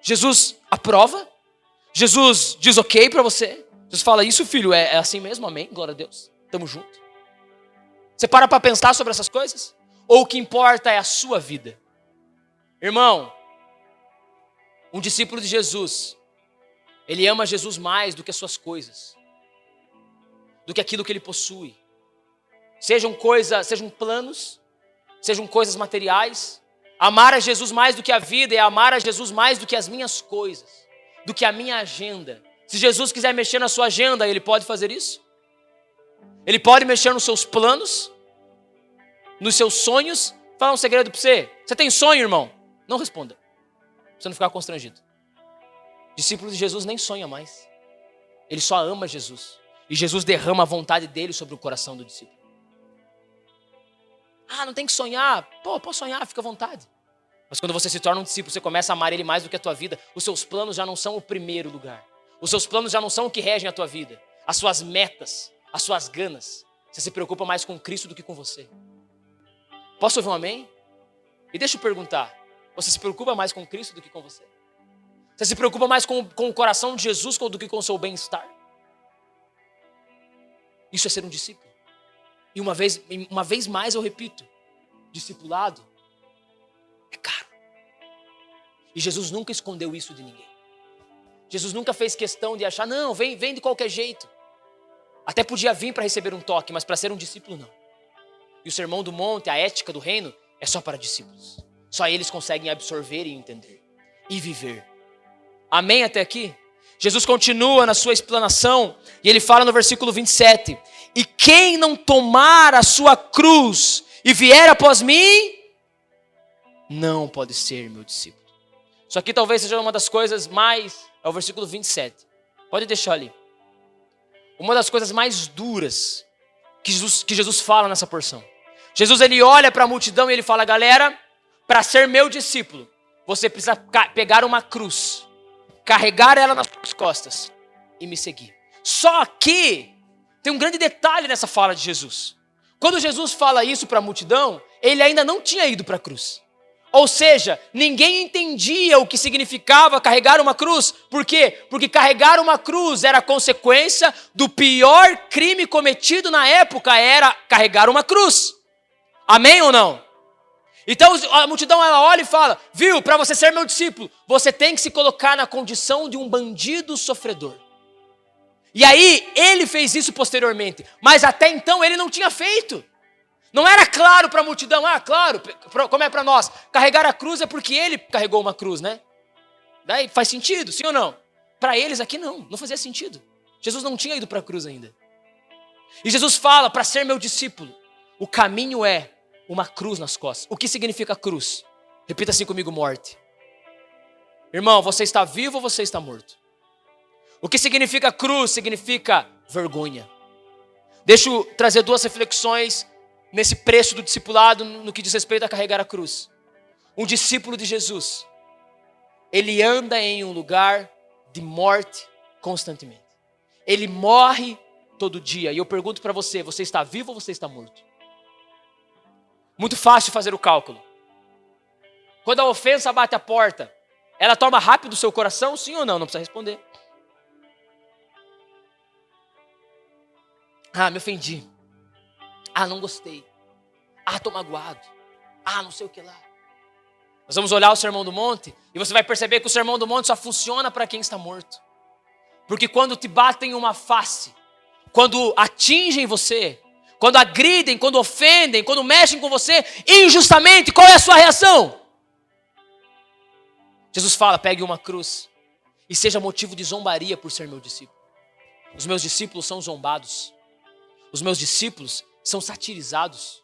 Jesus aprova? Jesus diz ok para você? Jesus fala, isso filho, é assim mesmo, amém? Glória a Deus, tamo junto. Você para pensar sobre essas coisas? Ou o que importa é a sua vida? Irmão, um discípulo de Jesus, ele ama Jesus mais do que as suas coisas, do que aquilo que ele possui. Sejam planos, sejam coisas materiais. Amar a Jesus mais do que a vida é amar a Jesus mais do que as minhas coisas, do que a minha agenda. Se Jesus quiser mexer na sua agenda, ele pode fazer isso? Ele pode mexer nos seus planos, nos seus sonhos. Fala um segredo para você. Você tem sonho, irmão? Não responda, pra você não ficar constrangido. Discípulo de Jesus nem sonha mais. Ele só ama Jesus. E Jesus derrama a vontade dele sobre o coração do discípulo. Não tem que sonhar. Pode sonhar, fica à vontade. Mas quando você se torna um discípulo, você começa a amar ele mais do que a tua vida. Os seus planos já não são o primeiro lugar. Os seus planos já não são o que regem a tua vida. As suas metas, as suas ganas. Você se preocupa mais com Cristo do que com você. Posso ouvir um amém? E deixa eu perguntar. Você se preocupa mais com Cristo do que com você? Você se preocupa mais com o coração de Jesus do que com o seu bem-estar? Isso é ser um discípulo. E uma vez mais eu repito, discipulado é caro. E Jesus nunca escondeu isso de ninguém. Jesus nunca fez questão de achar, não, vem de qualquer jeito. Até podia vir para receber um toque, mas para ser um discípulo não. E o Sermão do Monte, a ética do reino, é só para discípulos. Só eles conseguem absorver e entender. E viver. Amém até aqui? Jesus continua na sua explanação e ele fala no versículo 27. E quem não tomar a sua cruz e vier após mim, não pode ser meu discípulo. Isso aqui talvez seja uma das coisas mais... É o versículo 27. Pode deixar ali. Uma das coisas mais duras que Jesus fala nessa porção. Jesus ele olha para a multidão e ele fala, galera, para ser meu discípulo, você precisa pegar uma cruz, carregar ela nas suas costas e me seguir. Só que tem um grande detalhe nessa fala de Jesus. Quando Jesus fala isso para a multidão, ele ainda não tinha ido para a cruz. Ou seja, ninguém entendia o que significava carregar uma cruz. Por quê? Porque carregar uma cruz era consequência do pior crime cometido na época, era carregar uma cruz. Amém ou não? Então a multidão ela olha e fala, viu, para você ser meu discípulo, você tem que se colocar na condição de um bandido sofredor. E aí ele fez isso posteriormente, mas até então ele não tinha feito. Não era claro para a multidão, claro, como é para nós, carregar a cruz é porque ele carregou uma cruz, né? Daí faz sentido, sim ou não? Para eles aqui não fazia sentido. Jesus não tinha ido para a cruz ainda. E Jesus fala, para ser meu discípulo, o caminho é uma cruz nas costas. O que significa cruz? Repita assim comigo, morte. Irmão, você está vivo ou você está morto? O que significa cruz? Significa vergonha. Deixa eu trazer duas reflexões nesse preço do discipulado no que diz respeito a carregar a cruz. Um discípulo de Jesus, ele anda em um lugar de morte constantemente. Ele morre todo dia. E eu pergunto para você, você está vivo ou você está morto? Muito fácil fazer o cálculo. Quando a ofensa bate a porta, ela toma rápido o seu coração, sim ou não? Não precisa responder. Me ofendi. Não gostei. Tô magoado. Não sei o que lá. Nós vamos olhar o Sermão do Monte e você vai perceber que o Sermão do Monte só funciona para quem está morto. Porque quando te batem uma face, quando atingem você, quando agridem, quando ofendem, quando mexem com você injustamente, qual é a sua reação? Jesus fala, pegue uma cruz e seja motivo de zombaria por ser meu discípulo. Os meus discípulos são zombados. Os meus discípulos são satirizados.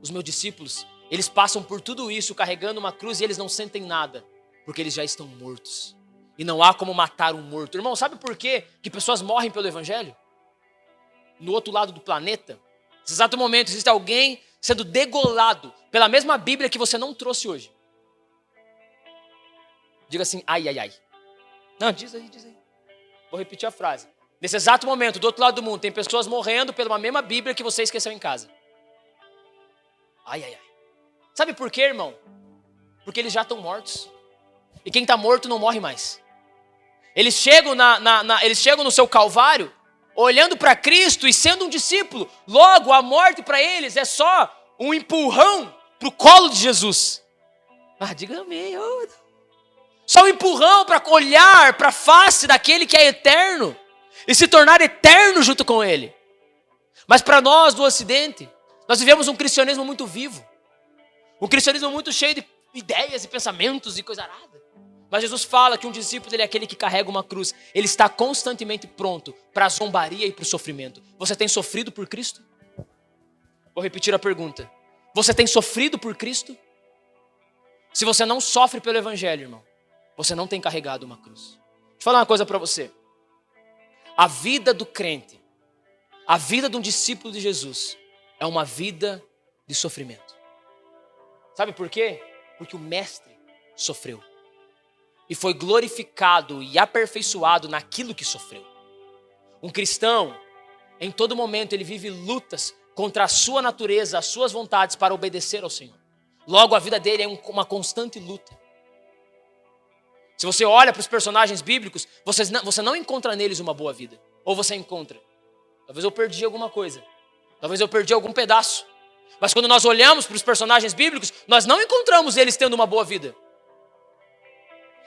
Os meus discípulos, eles passam por tudo isso carregando uma cruz e eles não sentem nada, porque eles já estão mortos. E não há como matar um morto. Irmão, sabe por quê que pessoas morrem pelo evangelho? No outro lado do planeta, nesse exato momento, existe alguém sendo degolado pela mesma Bíblia que você não trouxe hoje. Diga assim, ai, ai, ai. Não, diz aí. Vou repetir a frase. Nesse exato momento, do outro lado do mundo, tem pessoas morrendo pela mesma Bíblia que você esqueceu em casa. Ai, ai, ai. Sabe por quê, irmão? Porque eles já estão mortos. E quem está morto não morre mais. Eles chegam no seu calvário olhando para Cristo e sendo um discípulo. Logo, a morte para eles é só um empurrão para o colo de Jesus. Diga amém. Só um empurrão para olhar para a face daquele que é eterno e se tornar eterno junto com ele. Mas para nós do Ocidente, nós vivemos um cristianismo muito vivo. Um cristianismo muito cheio de ideias e pensamentos e coisa arada. Mas Jesus fala que um discípulo ele é aquele que carrega uma cruz. Ele está constantemente pronto para a zombaria e para o sofrimento. Você tem sofrido por Cristo? Vou repetir a pergunta. Você tem sofrido por Cristo? Se você não sofre pelo Evangelho, irmão, você não tem carregado uma cruz. Deixa eu falar uma coisa para você. A vida do crente, a vida de um discípulo de Jesus, é uma vida de sofrimento. Sabe por quê? Porque o Mestre sofreu. E foi glorificado e aperfeiçoado naquilo que sofreu. Um cristão, em todo momento, ele vive lutas contra a sua natureza, as suas vontades para obedecer ao Senhor. Logo, a vida dele é uma constante luta. Se você olha para os personagens bíblicos, você não encontra neles uma boa vida. Ou você encontra. Talvez eu perdi alguma coisa. Talvez eu perdi algum pedaço. Mas quando nós olhamos para os personagens bíblicos, nós não encontramos eles tendo uma boa vida.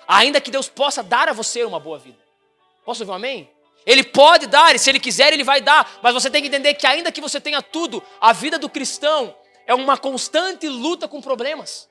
Ainda que Deus possa dar a você uma boa vida. Posso ouvir um amém? Ele pode dar, e se Ele quiser, Ele vai dar. Mas você tem que entender que ainda que você tenha tudo, a vida do cristão é uma constante luta com problemas.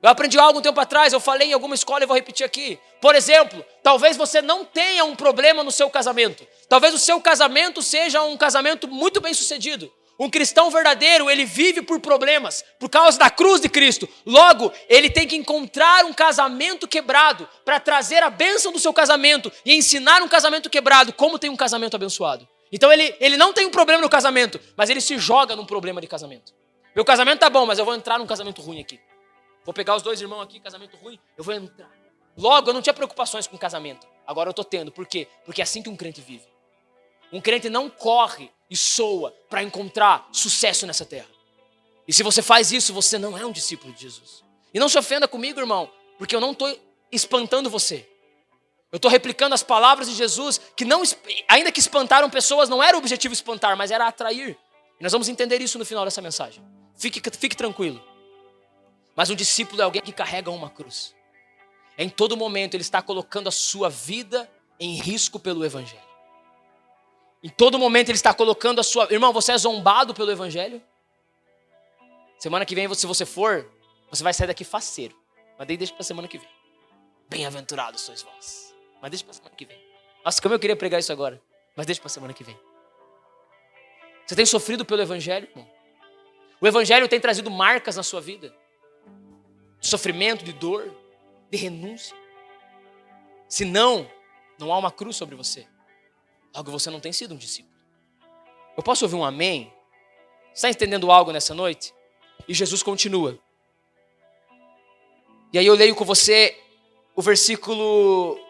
Eu aprendi algo um tempo atrás, eu falei em alguma escola e vou repetir aqui. Por exemplo, talvez você não tenha um problema no seu casamento. Talvez o seu casamento seja um casamento muito bem sucedido. Um cristão verdadeiro, ele vive por problemas, por causa da cruz de Cristo. Logo, ele tem que encontrar um casamento quebrado para trazer a bênção do seu casamento e ensinar um casamento quebrado como tem um casamento abençoado. Então ele não tem um problema no casamento, mas ele se joga num problema de casamento. Meu casamento tá bom, mas eu vou entrar num casamento ruim aqui. Vou pegar os dois irmãos aqui, casamento ruim, eu vou entrar. Logo, eu não tinha preocupações com casamento. Agora eu tô tendo. Por quê? Porque é assim que um crente vive. Um crente não corre e soa para encontrar sucesso nessa terra. E se você faz isso, você não é um discípulo de Jesus. E não se ofenda comigo, irmão, porque eu não estou espantando você. Eu estou replicando as palavras de Jesus, que não, ainda que espantaram pessoas, não era o objetivo espantar, mas era atrair. E nós vamos entender isso no final dessa mensagem. Fique tranquilo. Mas um discípulo é alguém que carrega uma cruz. Em todo momento ele está colocando a sua vida em risco pelo Evangelho. Em todo momento ele está colocando a sua... Irmão, você é zombado pelo Evangelho? Semana que vem, se você for, você vai sair daqui faceiro. Mas deixa para semana que vem. Bem-aventurados sois vós. Mas deixa para semana que vem. Nossa, como eu queria pregar isso agora. Mas deixa para semana que vem. Você tem sofrido pelo Evangelho, irmão? O Evangelho tem trazido marcas na sua vida. De sofrimento, de dor, de renúncia. Se não, não há uma cruz sobre você. Logo, você não tem sido um discípulo. Eu posso ouvir um amém? Está entendendo algo nessa noite? E Jesus continua. E aí eu leio com você o versículo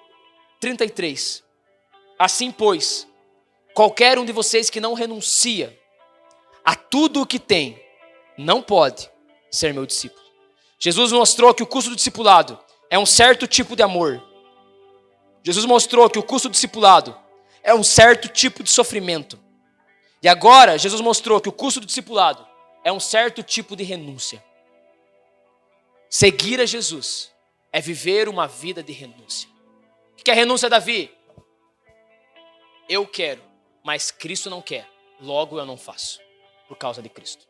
33. Assim, pois, qualquer um de vocês que não renuncia a tudo o que tem, não pode ser meu discípulo. Jesus mostrou que o custo do discipulado é um certo tipo de amor. Jesus mostrou que o custo do discipulado é um certo tipo de sofrimento. E agora, Jesus mostrou que o custo do discipulado é um certo tipo de renúncia. Seguir a Jesus é viver uma vida de renúncia. O que é renúncia, Davi? Eu quero, mas Cristo não quer. Logo eu não faço, por causa de Cristo.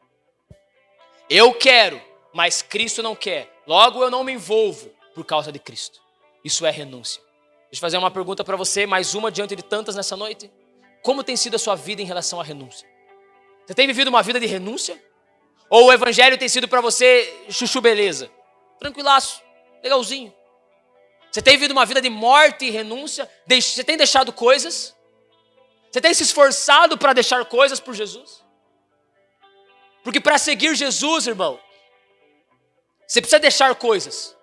Eu quero, mas Cristo não quer. Logo eu não me envolvo, por causa de Cristo. Isso é renúncia. Deixa eu fazer uma pergunta para você, mais uma diante de tantas nessa noite. Como tem sido a sua vida em relação à renúncia? Você tem vivido uma vida de renúncia? Ou o Evangelho tem sido para você chuchu beleza? Tranquilaço, legalzinho. Você tem vivido uma vida de morte e renúncia? Você tem deixado coisas? Você tem se esforçado para deixar coisas por Jesus? Porque para seguir Jesus, irmão, você precisa deixar coisas.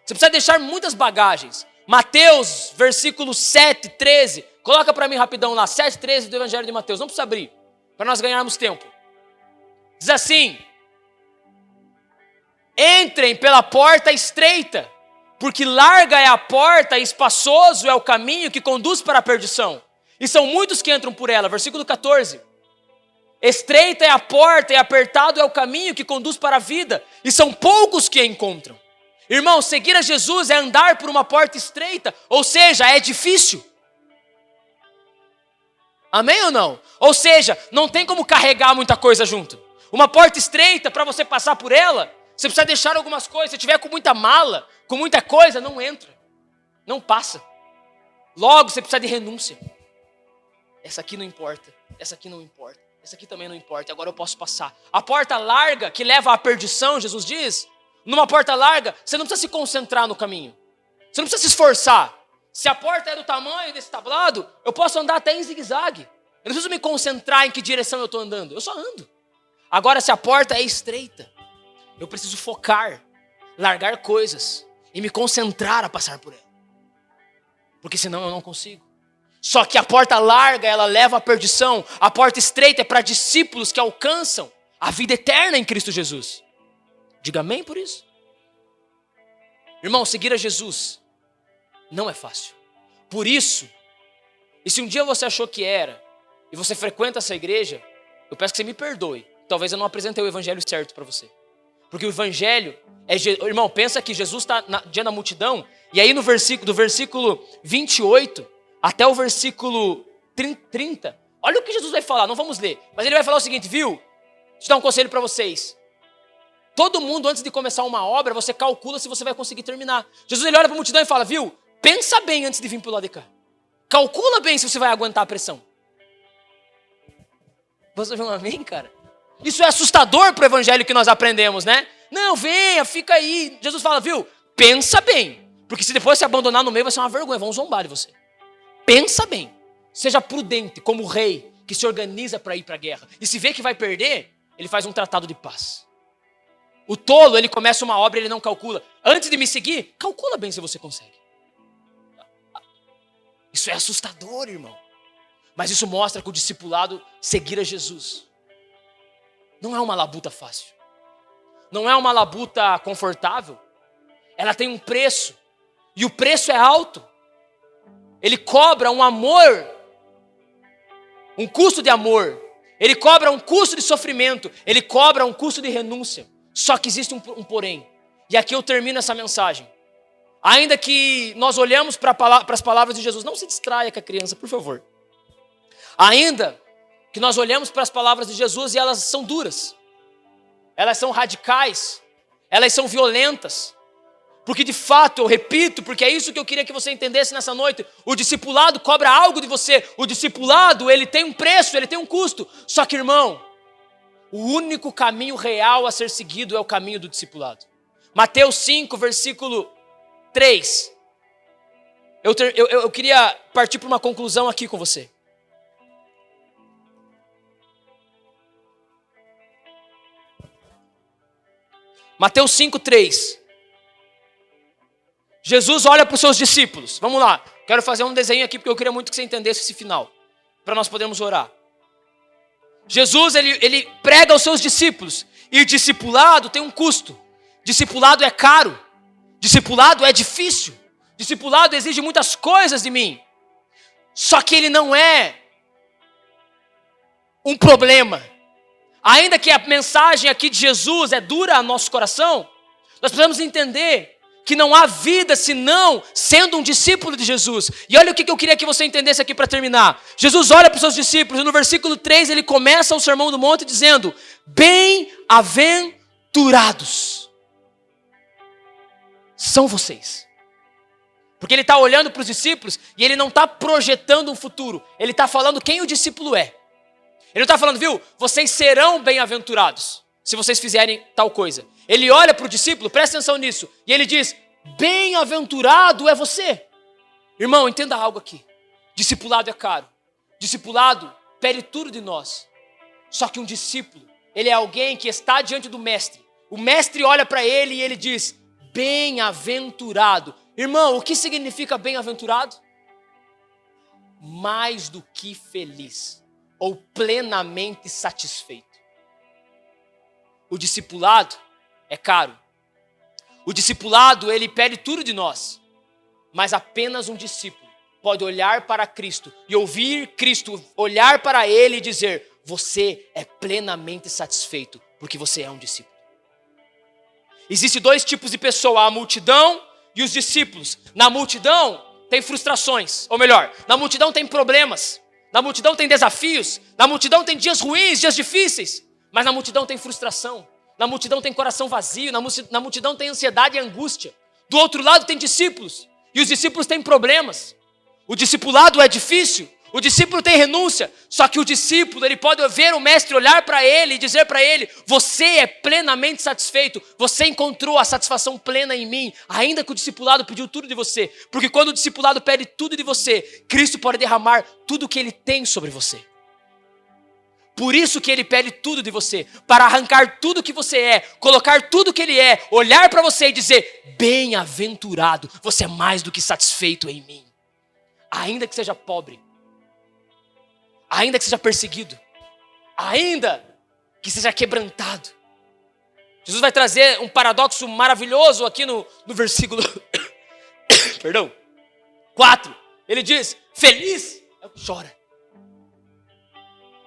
Você precisa deixar muitas bagagens. Mateus, versículo 7, 13. Coloca para mim rapidão lá, 7, 13 do Evangelho de Mateus. Não precisa abrir, para nós ganharmos tempo. Diz assim: entrem pela porta estreita, porque larga é a porta e espaçoso é o caminho que conduz para a perdição. e são muitos que entram por ela. Versículo 14. Estreita é a porta e apertado é o caminho que conduz para a vida, e são poucos que a encontram. Irmão, seguir a Jesus é andar por uma porta estreita, ou seja, é difícil. Amém ou não? Ou seja, não tem como carregar muita coisa junto. Uma porta estreita, para você passar por ela, você precisa deixar algumas coisas. Se tiver com muita mala, com muita coisa, não entra. Não passa. Logo, você precisa de renúncia. Essa aqui não importa. Essa aqui não importa. Essa aqui também não importa. Agora eu posso passar. A porta larga, que leva à perdição, Jesus diz. Numa porta larga, você não precisa se concentrar no caminho. Você não precisa se esforçar. Se a porta é do tamanho desse tablado, eu posso andar até em zigue-zague. Eu não preciso me concentrar em que direção eu estou andando. Eu só ando. Agora, se a porta é estreita, eu preciso focar, largar coisas e me concentrar a passar por ela. Porque senão eu não consigo. Só que a porta larga, ela leva à perdição. A porta estreita é para discípulos que alcançam a vida eterna em Cristo Jesus. Diga amém por isso. Irmão, seguir a Jesus não é fácil. Por isso, e se um dia você achou que era, e você frequenta essa igreja, eu peço que você me perdoe. Talvez eu não apresentei o evangelho certo para você. Porque o evangelho é... Irmão, pensa que Jesus está diante da multidão, e aí do versículo 28 até o versículo 30, olha o que Jesus vai falar, não vamos ler, mas ele vai falar o seguinte, viu? Deixa eu dar um conselho para vocês. Todo mundo, antes de começar uma obra, você calcula se você vai conseguir terminar. Jesus, ele olha para a multidão e fala, viu? Pensa bem antes de vir para o lado de cá. Calcula bem se você vai aguentar a pressão. Você viu um amém, cara? Isso é assustador para o evangelho que nós aprendemos, né? Não, venha, fica aí. Jesus fala, viu? Pensa bem. Porque se depois se abandonar no meio, vai ser uma vergonha. Vão zombar de você. Pensa bem. Seja prudente, como o rei que se organiza para ir para a guerra. E se vê que vai perder, ele faz um tratado de paz. O tolo, ele começa uma obra e ele não calcula. Antes de me seguir, calcula bem se você consegue. Isso é assustador, irmão. Mas isso mostra que o discipulado, seguir a Jesus, não é uma labuta fácil. Não é uma labuta confortável. Ela tem um preço. E o preço é alto. Ele cobra um amor, um custo de amor. Ele cobra um custo de sofrimento. Ele cobra um custo de renúncia. Só que existe um porém. E aqui eu termino essa mensagem. Ainda que nós olhamos para as palavras de Jesus. Não se distraia com a criança, por favor. Ainda que nós olhamos para as palavras de Jesus e elas são duras. Elas são radicais. Elas são violentas. Porque de fato, eu repito, porque é isso que eu queria que você entendesse nessa noite. O discipulado cobra algo de você. O discipulado, ele tem um preço, ele tem um custo. Só que, irmão, o único caminho real a ser seguido é o caminho do discipulado. Mateus 5, versículo 3. Eu queria partir para uma conclusão aqui com você. Mateus 5, 3. Jesus olha para os seus discípulos. Vamos lá. Quero fazer um desenho aqui porque eu queria muito que você entendesse esse final. Para nós podermos orar. Jesus, ele prega aos seus discípulos. E discipulado tem um custo. Discipulado é caro. Discipulado é difícil. Discipulado exige muitas coisas de mim. Só que ele não é um problema. Ainda que a mensagem aqui de Jesus é dura ao nosso coração, nós precisamos entender que não há vida senão sendo um discípulo de Jesus. E olha o que eu queria que você entendesse aqui para terminar. Jesus olha para os seus discípulos e no versículo 3 ele começa o Sermão do Monte dizendo: bem-aventurados são vocês. Porque ele está olhando para os discípulos e ele não está projetando um futuro. Ele está falando quem o discípulo é. Ele não está falando, viu, vocês serão bem-aventurados se vocês fizerem tal coisa. Ele olha para o discípulo, presta atenção nisso, e ele diz, bem-aventurado é você. Irmão, entenda algo aqui. Discipulado é caro. Discipulado pede tudo de nós. Só que um discípulo, ele é alguém que está diante do mestre. O mestre olha para ele e ele diz, bem-aventurado. Irmão, o que significa bem-aventurado? Mais do que feliz, ou plenamente satisfeito. O discipulado é caro. O discipulado, ele pede tudo de nós. Mas apenas um discípulo pode olhar para Cristo e ouvir Cristo olhar para ele e dizer: você é plenamente satisfeito, porque você é um discípulo. Existem dois tipos de pessoa, a multidão e os discípulos. Na multidão tem frustrações, ou melhor, na multidão tem problemas, na multidão tem desafios, na multidão tem dias ruins, dias difíceis, mas na multidão tem frustração, na multidão tem coração vazio, na multidão tem ansiedade e angústia. Do outro lado tem discípulos, e os discípulos têm problemas. O discipulado é difícil, o discípulo tem renúncia, só que o discípulo, ele pode ver o mestre olhar para ele e dizer para ele: você é plenamente satisfeito, você encontrou a satisfação plena em mim, ainda que o discipulado pediu tudo de você, porque quando o discipulado pede tudo de você, Cristo pode derramar tudo o que ele tem sobre você. Por isso que ele pede tudo de você, para arrancar tudo que você é, colocar tudo que ele é, olhar para você e dizer: bem-aventurado, você é mais do que satisfeito em mim. Ainda que seja pobre, ainda que seja perseguido, ainda que seja quebrantado. Jesus vai trazer um paradoxo maravilhoso aqui no versículo perdão, 4. Ele diz: feliz é o que chora.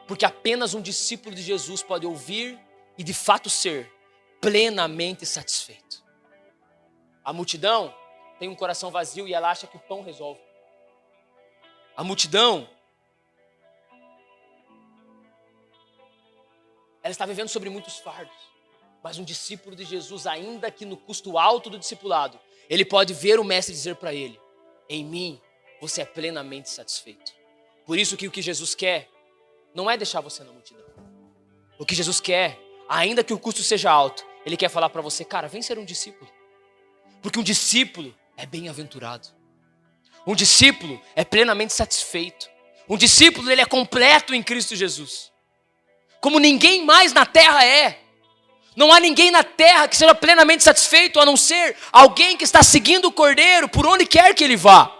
Porque apenas um discípulo de Jesus pode ouvir e de fato ser plenamente satisfeito. A multidão tem um coração vazio e ela acha que o pão resolve. A multidão, ela está vivendo sobre muitos fardos. Mas um discípulo de Jesus, ainda que no custo alto do discipulado, ele pode ver o mestre dizer para ele: em mim você é plenamente satisfeito. Por isso que o que Jesus quer não é deixar você na multidão. O que Jesus quer, ainda que o custo seja alto, ele quer falar para você: cara, vem ser um discípulo. Porque um discípulo é bem-aventurado. Um discípulo é plenamente satisfeito. Um discípulo, ele é completo em Cristo Jesus. Como ninguém mais na terra é. Não há ninguém na terra que seja plenamente satisfeito, a não ser alguém que está seguindo o Cordeiro por onde quer que ele vá.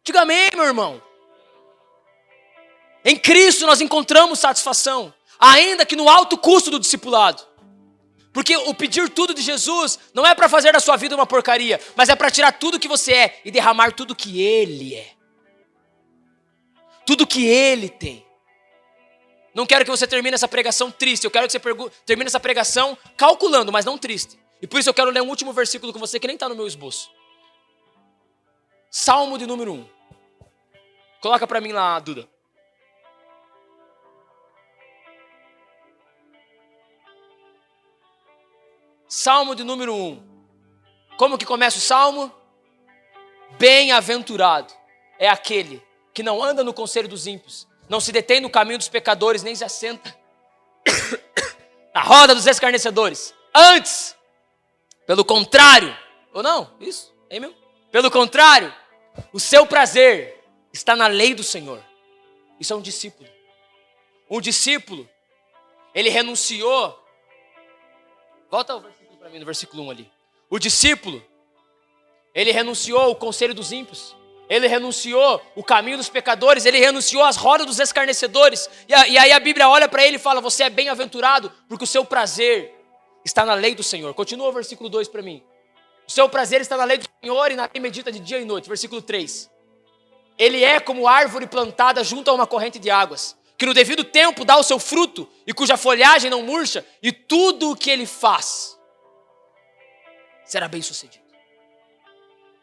Diga amém, meu irmão. Em Cristo nós encontramos satisfação, ainda que no alto custo do discipulado. Porque o pedir tudo de Jesus não é para fazer da sua vida uma porcaria, mas é para tirar tudo que você é e derramar tudo que Ele é. Tudo que Ele tem. Não quero que você termine essa pregação triste, eu quero que você termine essa pregação calculando, mas não triste. E por isso eu quero ler um último versículo com você que nem está no meu esboço. Salmo de número 1. Coloca para mim lá, Duda. Salmo de número 1. Como que começa o salmo? Bem-aventurado é aquele que não anda no conselho dos ímpios, não se detém no caminho dos pecadores, nem se assenta na roda dos escarnecedores. Antes, pelo contrário, ou não? Isso, é mesmo? Pelo contrário, o seu prazer está na lei do Senhor. Isso é um discípulo. Um discípulo, ele renunciou. Volta ao versículo para mim, no versículo 1 ali. O discípulo, ele renunciou o conselho dos ímpios. Ele renunciou o caminho dos pecadores. Ele renunciou as rodas dos escarnecedores. E aí a Bíblia olha para ele e fala: você é bem-aventurado, porque o seu prazer está na lei do Senhor. Continua o versículo 2 para mim. O seu prazer está na lei do Senhor e na lei medita de dia e noite. Versículo 3. Ele é como árvore plantada junto a uma corrente de águas, que no devido tempo dá o seu fruto e cuja folhagem não murcha, e tudo o que ele faz será bem sucedido.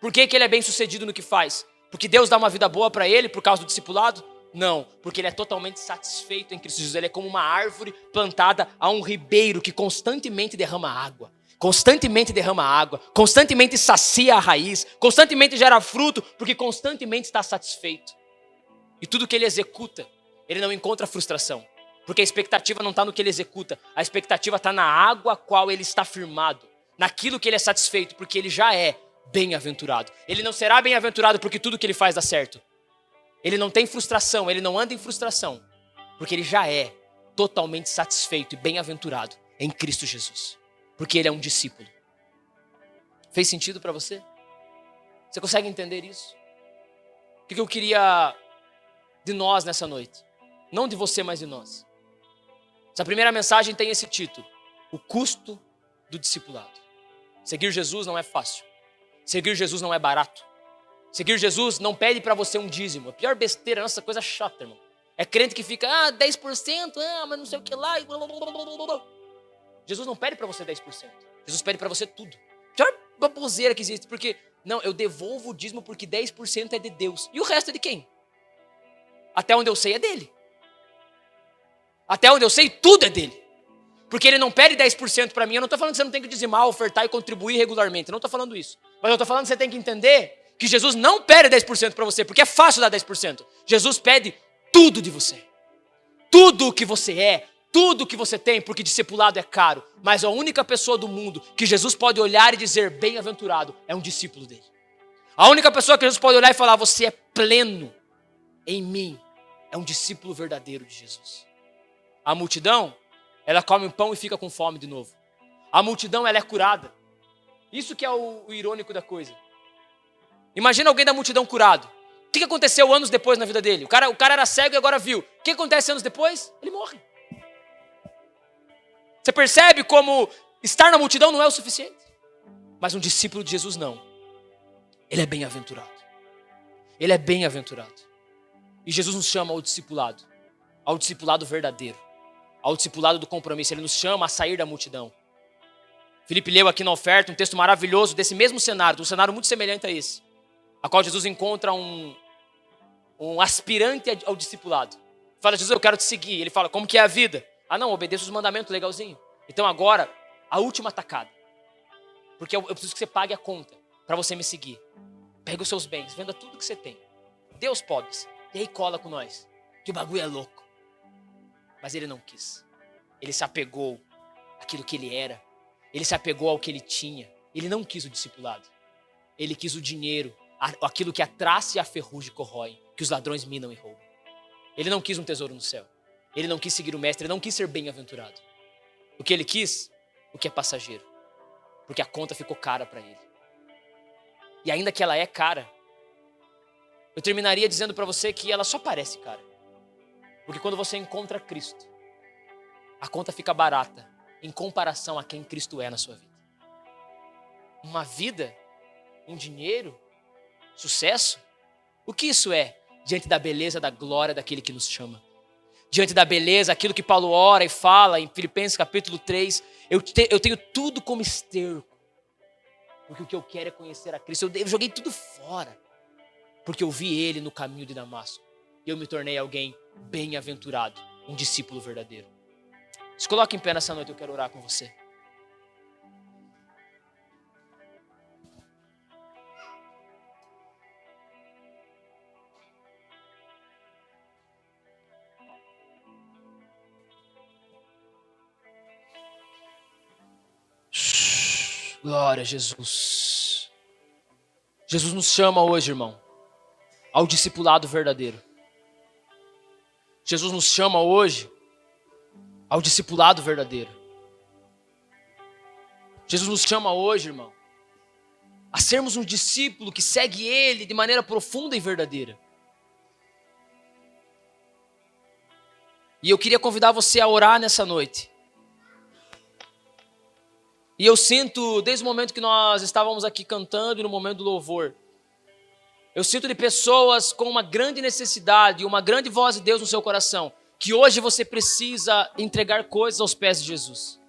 Por que ele é bem sucedido no que faz? Porque Deus dá uma vida boa para ele por causa do discipulado? Não, porque ele é totalmente satisfeito em Cristo Jesus. Ele é como uma árvore plantada a um ribeiro que constantemente derrama água. Constantemente derrama água, constantemente sacia a raiz, constantemente gera fruto, porque constantemente está satisfeito. E tudo que ele executa, ele não encontra frustração, porque a expectativa não está no que ele executa, a expectativa está na água a qual ele está firmado, naquilo que ele é satisfeito, porque ele já é bem-aventurado. Ele não será bem-aventurado porque tudo que ele faz dá certo. Ele não tem frustração, ele não anda em frustração, porque ele já é totalmente satisfeito e bem-aventurado em Cristo Jesus. Porque ele é um discípulo. Fez sentido para você? Você consegue entender isso? O que eu queria de nós nessa noite? Não de você, mas de nós. Essa primeira mensagem tem esse título: o custo do discipulado. Seguir Jesus não é fácil. Seguir Jesus não é barato. Seguir Jesus não pede para você um dízimo. A pior besteira, nossa, coisa chata, irmão. É crente que fica, 10%, mas não sei o que lá. E blá, blá, blá, blá, blá. Jesus não pede para você 10%. Jesus pede para você tudo. A pior baboseira que existe, porque, não, eu devolvo o dízimo porque 10% é de Deus. E o resto é de quem? Até onde eu sei é dele. Até onde eu sei, tudo é dele. Porque ele não pede 10% para mim. Eu não estou falando que você não tem que dizimar, ofertar e contribuir regularmente. Eu não estou falando isso. Mas eu estou falando que você tem que entender que Jesus não pede 10% para você, porque é fácil dar 10%. Jesus pede tudo de você. Tudo o que você é, tudo o que você tem, porque discipulado é caro. Mas a única pessoa do mundo que Jesus pode olhar e dizer bem-aventurado é um discípulo dele. A única pessoa que Jesus pode olhar e falar, você é pleno em mim, é um discípulo verdadeiro de Jesus. A multidão, ela come um pão e fica com fome de novo. A multidão, ela é curada. Isso que é o irônico da coisa. Imagina alguém da multidão curado. O que aconteceu anos depois na vida dele? O cara era cego e agora viu. O que acontece anos depois? Ele morre. Você percebe como estar na multidão não é o suficiente? Mas um discípulo de Jesus não. Ele é bem-aventurado. Ele é bem-aventurado. E Jesus nos chama ao discipulado verdadeiro. Ao discipulado do compromisso. Ele nos chama a sair da multidão. Felipe leu aqui na oferta um texto maravilhoso desse mesmo cenário, um cenário muito semelhante a esse, a qual Jesus encontra um aspirante ao discipulado. Fala, Jesus, eu quero te seguir. Ele fala, como que é a vida? Não, obedeça os mandamentos, legalzinho. Então agora, a última tacada. Porque eu preciso que você pague a conta para você me seguir. Pega os seus bens, venda tudo que você tem. Dê aos pobres. E aí cola com nós. Que o bagulho é louco. Mas ele não quis. Ele se apegou àquilo que ele era. Ele se apegou ao que ele tinha. Ele não quis o discipulado. Ele quis o dinheiro, aquilo que a traça e a ferrugem corroem, que os ladrões minam e roubam. Ele não quis um tesouro no céu. Ele não quis seguir o mestre, ele não quis ser bem-aventurado. O que ele quis? O que é passageiro. Porque a conta ficou cara para ele. E ainda que ela é cara, eu terminaria dizendo para você que ela só parece cara. Porque quando você encontra Cristo, a conta fica barata em comparação a quem Cristo é na sua vida. Uma vida, um dinheiro, sucesso, o que isso é diante da beleza, da glória daquele que nos chama? Diante da beleza, aquilo que Paulo ora e fala em Filipenses capítulo 3, eu tenho tudo como esterco, porque o que eu quero é conhecer a Cristo. Eu joguei tudo fora, porque eu vi Ele no caminho de Damasco, e eu me tornei alguém bem-aventurado, um discípulo verdadeiro. Se coloque em pé nessa noite, eu quero orar com você. Glória a Jesus. Jesus nos chama hoje, irmão, ao discipulado verdadeiro. Jesus nos chama hoje ao discipulado verdadeiro. Jesus nos chama hoje, irmão, a sermos um discípulo que segue Ele de maneira profunda e verdadeira. E eu queria convidar você a orar nessa noite. E eu sinto, desde o momento que nós estávamos aqui cantando e no momento do louvor, eu sinto de pessoas com uma grande necessidade, uma grande voz de Deus no seu coração, que hoje você precisa entregar coisas aos pés de Jesus.